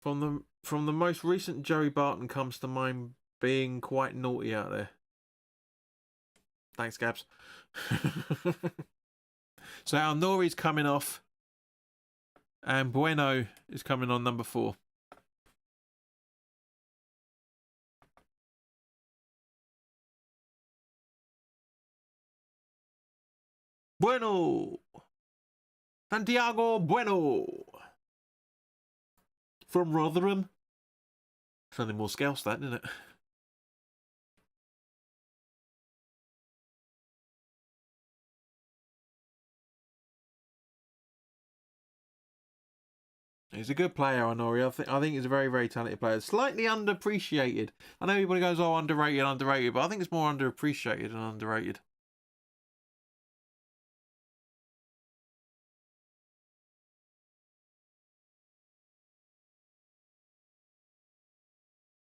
Speaker 1: From the most recent, Joey Barton comes to mind being quite naughty out there. Thanks, Gabs. So our Nori's coming off, and Bueno is coming on number 4. Bueno! Santiago Bueno! From Rotherham. Something more Scouse, that, isn't it? He's a good player, Honori. I think he's a very, very talented player. Slightly underappreciated. I know everybody goes, oh, underrated, but I think it's more underappreciated than underrated.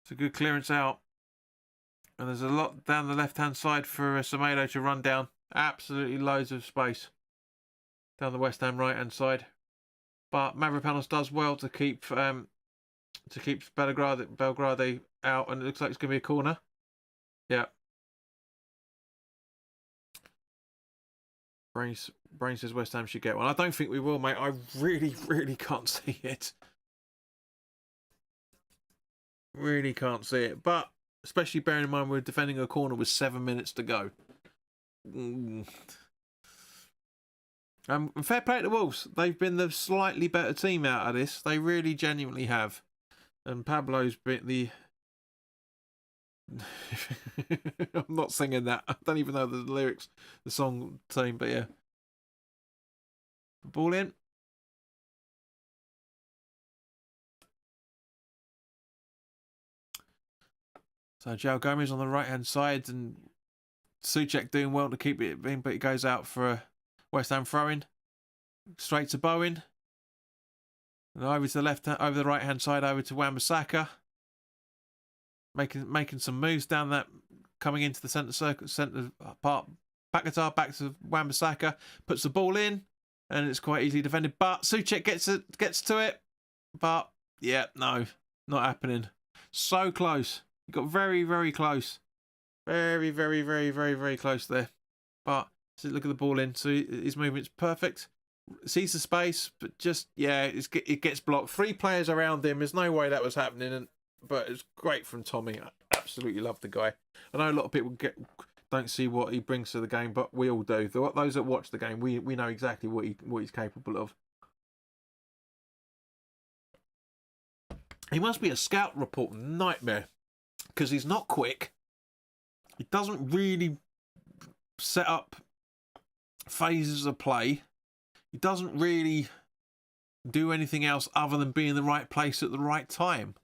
Speaker 1: It's a good clearance out. And there's a lot down the left-hand side for Semedo to run down. Absolutely loads of space down the West Ham right-hand side. But Mavropanos does well to keep Belgrade out, and it looks like it's going to be a corner. Yeah. Brains says West Ham should get one. I don't think we will, mate. I really, really can't see it. Really can't see it. But especially bearing in mind we're defending a corner with 7 minutes to go. Fair play to the Wolves. They've been the slightly better team out of this. They really genuinely have. And Pablo's been the... I'm not singing that. I don't even know the lyrics, the song team, but yeah. Ball in. So João Gomez on the right-hand side, and Souček doing well to keep it in, but it goes out for a West Ham throw-in. Straight to Bowen. And over to the over the right-hand side, over to Wan-Bissaka. Making some moves down that, coming into the centre part. Paquetá back to Wan-Bissaka, puts the ball in, and it's quite easily defended. But Souček gets to it. But yeah, no, not happening. So close. He got very, very close. Very, very, very, very, very close there. But so look at the ball in. So his movement's perfect. sees the space, but just, yeah, it gets blocked. 3 players around him. There's no way that was happening, but it's great from Tommy. I absolutely love the guy. I know a lot of people don't see what he brings to the game, but we all do. Those that watch the game, we know exactly what he's capable of. He must be a scout report nightmare because he's not quick. He doesn't really set up phases of play. He doesn't really do anything else other than be in the right place at the right time.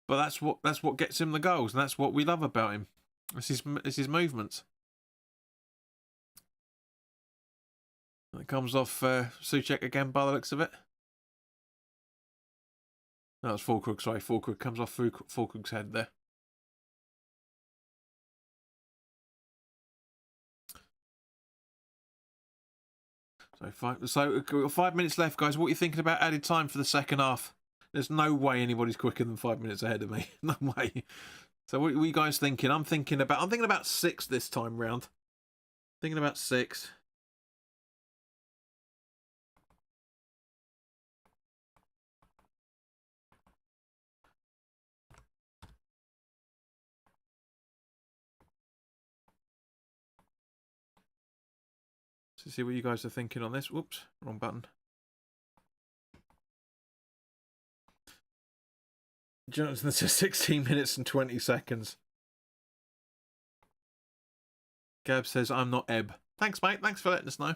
Speaker 1: But that's what gets him the goals, and that's what we love about him. It's his movements. It comes off Souček again by the looks of it. No, it's Fulkrug, sorry. Fulkrug comes off Fulkrug's head there. So we've got 5 minutes left, guys. What are you thinking about added time for the second half? There's no way anybody's quicker than 5 minutes ahead of me. No way. So what are you guys thinking? I'm thinking about 6 this time round. Thinking about 6. So see what you guys are thinking on this. Whoops, wrong button. Jonathan says 16 minutes and 20 seconds. Gab says, I'm not Eb. Thanks, mate. Thanks for letting us know.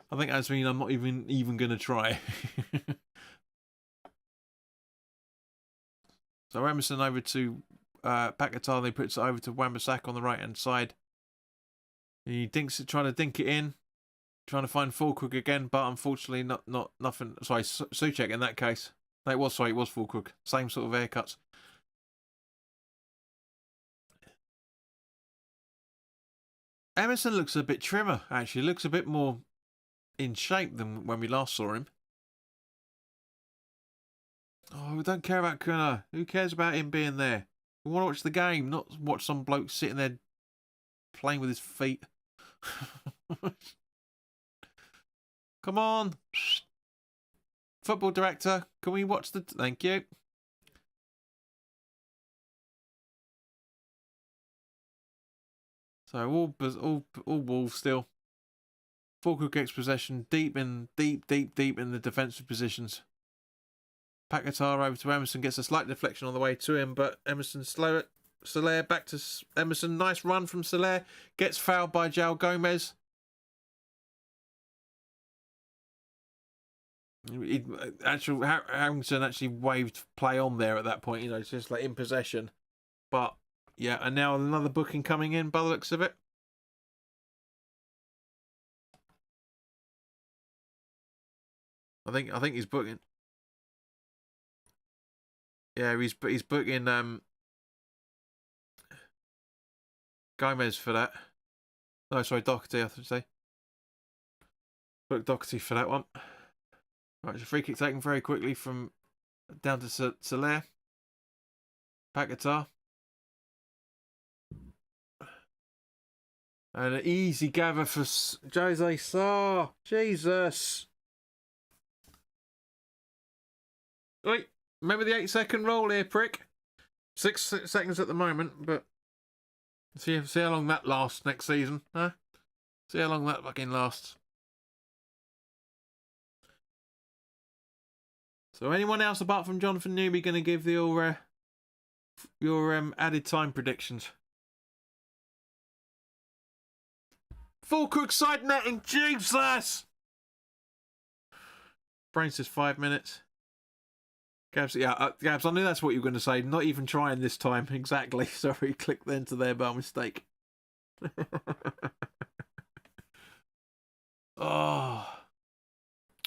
Speaker 1: I think that's mean I'm not even going to try. So Emerson over to Paquetá. They puts it over to Wan-Bissaka on the right-hand side. He dinks it, trying to dink it in. Trying to find Fulkrug again, but unfortunately nothing. Sorry, Souček in that case. No, it was Fulkrug. Same sort of haircuts. Emerson looks a bit trimmer, actually. Looks a bit more in shape than when we last saw him. Oh, we don't care about Kuna. Who cares about him being there? We want to watch the game, not watch some bloke sitting there playing with his feet. Come on. Football director, can we watch the... Thank you. So all Wolves still. Fulkrug gets possession deep in the defensive positions. Paquetá over to Emerson, gets a slight deflection on the way to him, but Emerson slow it. Soler back to Emerson. Nice run from Soler. Gets fouled by João Gomez. Harrington actually waved play on there at that point, you know, it's just like in possession. But yeah, and now another booking coming in by the looks of it. I think he's booking. Yeah, he's booking Gomez for that. No, sorry, Doherty, I should say. Book Doherty for that one. Right, it's a free kick taken very quickly from down to Soler. Paquetá. And an easy gather for Jose Sarr. Jesus. Wait, remember the 8-second rule here, prick? 6 seconds at the moment, but see how long that lasts next season, huh? See how long that fucking lasts. So anyone else apart from Jonathan Newby going to give your added time predictions? Fulkrug side netting, Jesus! Brain says 5 minutes. Gabs, yeah, Gabs, I knew that's what you were going to say. Not even trying this time. Exactly. Sorry, clicked the enter there by mistake. Oh.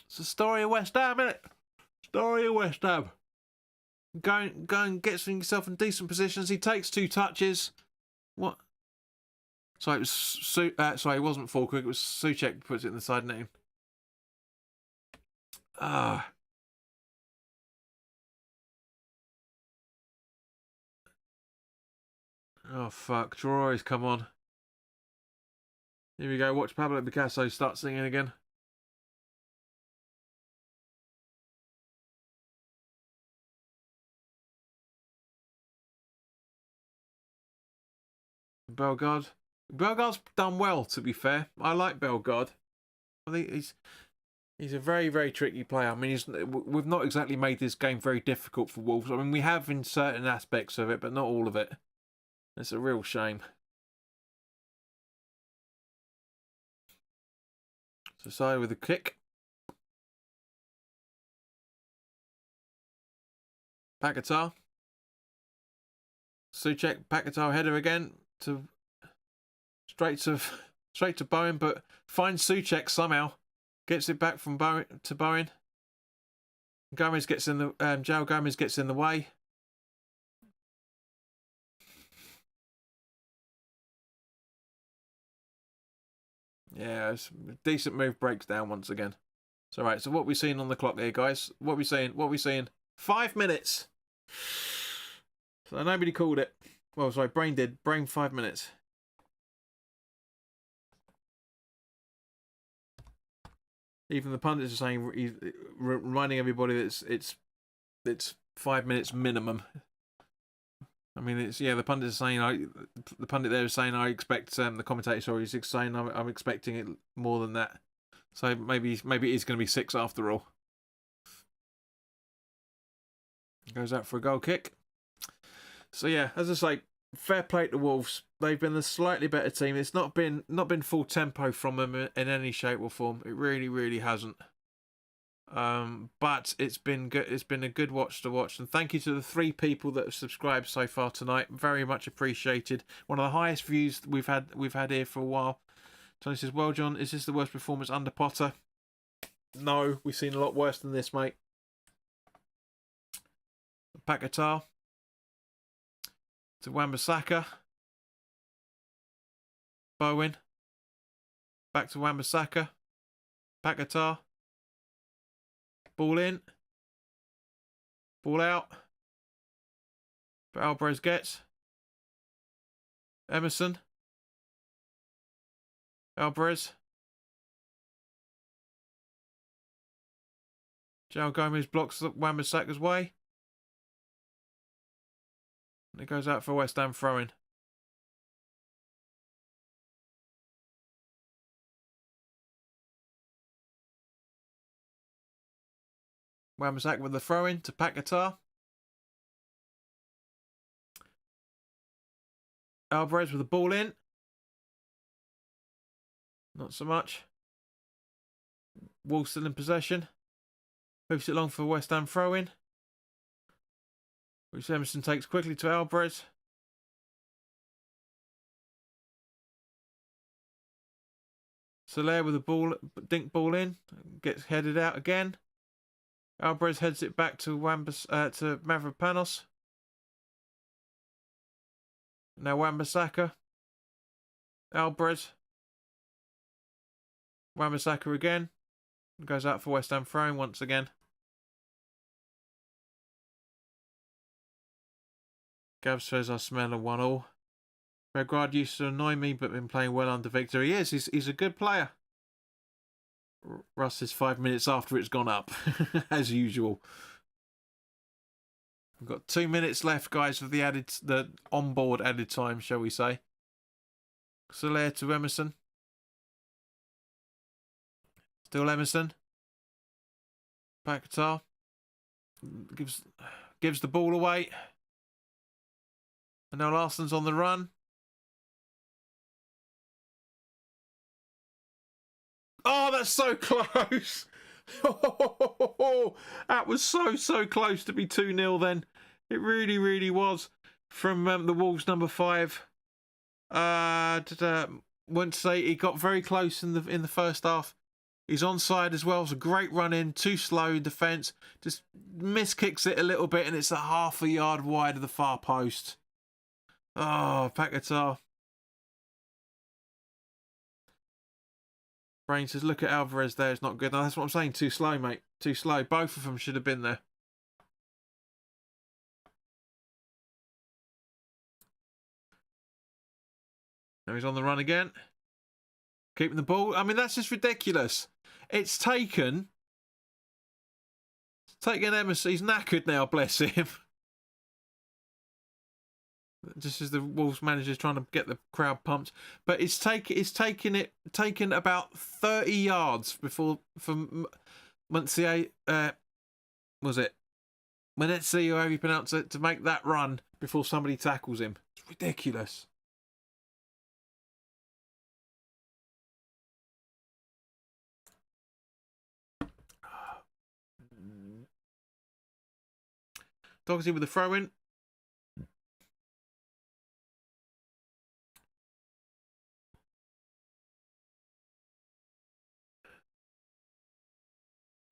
Speaker 1: It's the story of West Ham, isn't it? Story of West Ham. Go and get yourself in decent positions. He takes 2 touches. What? Sorry, it was sorry, it wasn't Fulkrug. It was Souček who puts it in the side netting. Ah. Oh fuck! Drawers, come on. Here we go. Watch Pablo Picasso start singing again. Bellegarde. Bellegarde's done well, to be fair. I like Bellegarde. I think he's a very, very tricky player. I mean, we've not exactly made this game very difficult for Wolves. I mean, we have in certain aspects of it, but not all of it. It's a real shame. So side with a kick. Paquetá. Souček, Paquetá header again to straight to Bowen, but finds Souček somehow. Gets it back from Bowen to Bowen. Gomez gets in the João Gomez gets in the way. Yeah, it's a decent move, breaks down once again. So right, so what we seeing on the clock here, guys? What we seeing? 5 minutes. So nobody called it. Well, sorry, Brain did. Brain 5 minutes. Even the pundits are saying, he's reminding everybody that it's 5 minutes minimum. I mean, it's the pundits are saying, the pundit there is saying, I expect the commentator is saying I'm expecting it more than that. So maybe it is going to be 6 after all. Goes out for a goal kick. So yeah, as I say, fair play to Wolves. They've been the slightly better team. It's not been full tempo from them in any shape or form. It really, really hasn't. But it's been good. It's been a good watch to watch. And thank you to the 3 people that have subscribed so far tonight. Very much appreciated. One of the highest views we've had here for a while. Tony says, "Well, John, is this the worst performance under Potter?" No, we've seen a lot worse than this, mate. Paquetá to Wan-Bissaka. Bowen. Back to Wan-Bissaka. Paquetá. Ball in. Ball out. But Alvarez gets. Emerson. Alvarez. João Gomez blocks Wan-Bissaka's way. And it goes out for West Ham throw-in. Wan-Bissaka with the throw-in to Paquetá. Alvarez with the ball in. Not so much. Wolves still in possession. Moves it long for West Ham throw-in. Which Emerson takes quickly to Alvarez. Soler with the ball, dink ball in. Gets headed out again. Alvarez heads it back to Mavropanos. Now Wan-Bissaka. Alvarez. Wan-Bissaka again. Goes out for West Ham throwing once again. Gav says I smell a 1-1. Bellegarde used to annoy me, but been playing well under Victor. He is. He's a good player. Russ is 5 minutes after it's gone up, as usual. We've got 2 minutes left, guys, of the onboard added time, shall we say? Soler to Emerson. Still Emerson. Paquetá gives the ball away. And now Larsson's on the run. Oh, that's so close. That was so close to be 2-0 then. It really, really was. From the Wolves number 5. Wouldn't say he got very close in the first half. He's onside as well. It's a great run in. Too slow defence. Just miskicks it a little bit and it's a half a yard wide of the far post. Oh, Paquetá. Brain says, look at Alvarez there. It's not good. No, that's what I'm saying. Too slow, mate. Too slow. Both of them should have been there. Now he's on the run again. Keeping the ball. I mean, that's just ridiculous. It's taken Emerson. He's knackered now, bless him. just as the Wolves manager's trying to get the crowd pumped. But it's taken about 30 yards before from Muncie, was it Munetsi, or however you pronounce it, to make that run before somebody tackles him. It's ridiculous. Dogsy with the throw in.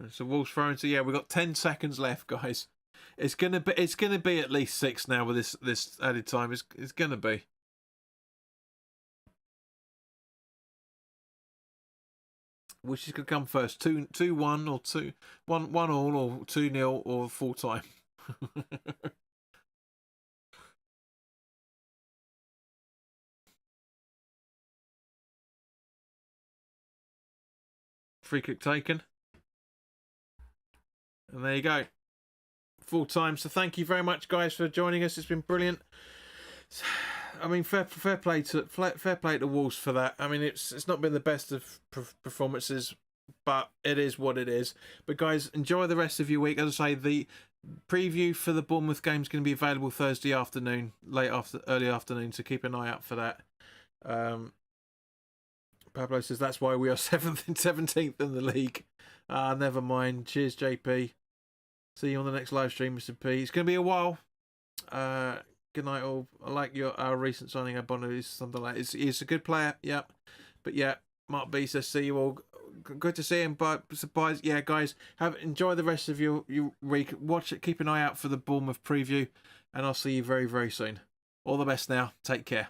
Speaker 1: So Wolves throwing. So yeah, we've got 10 seconds left, guys. It's gonna be at least 6 now with this added time. It's gonna be. Which is gonna come first? 2-1 or 1 all, or 2-0 or full time. Free kick taken. And there you go. Full time. So thank you very much, guys, for joining us. It's been brilliant. I mean, fair play to Wolves for that. I mean, it's not been the best of performances, but it is what it is. But guys, enjoy the rest of your week. As I say, the preview for the Bournemouth game is going to be available Thursday afternoon, early afternoon. So keep an eye out for that. Pablo says that's why we are 7th and 17th in the league. Never mind. Cheers, JP. See you on the next live stream, Mr. P. It's going to be a while. Good night, all. I like our recent signing, Abono. Is something like he's a good player, yeah. But yeah, Mark B says see you all. Good to see him. But surprise, yeah, guys. Enjoy the rest of your week. Watch it. Keep an eye out for the Bournemouth preview, and I'll see you very, very soon. All the best now. Take care.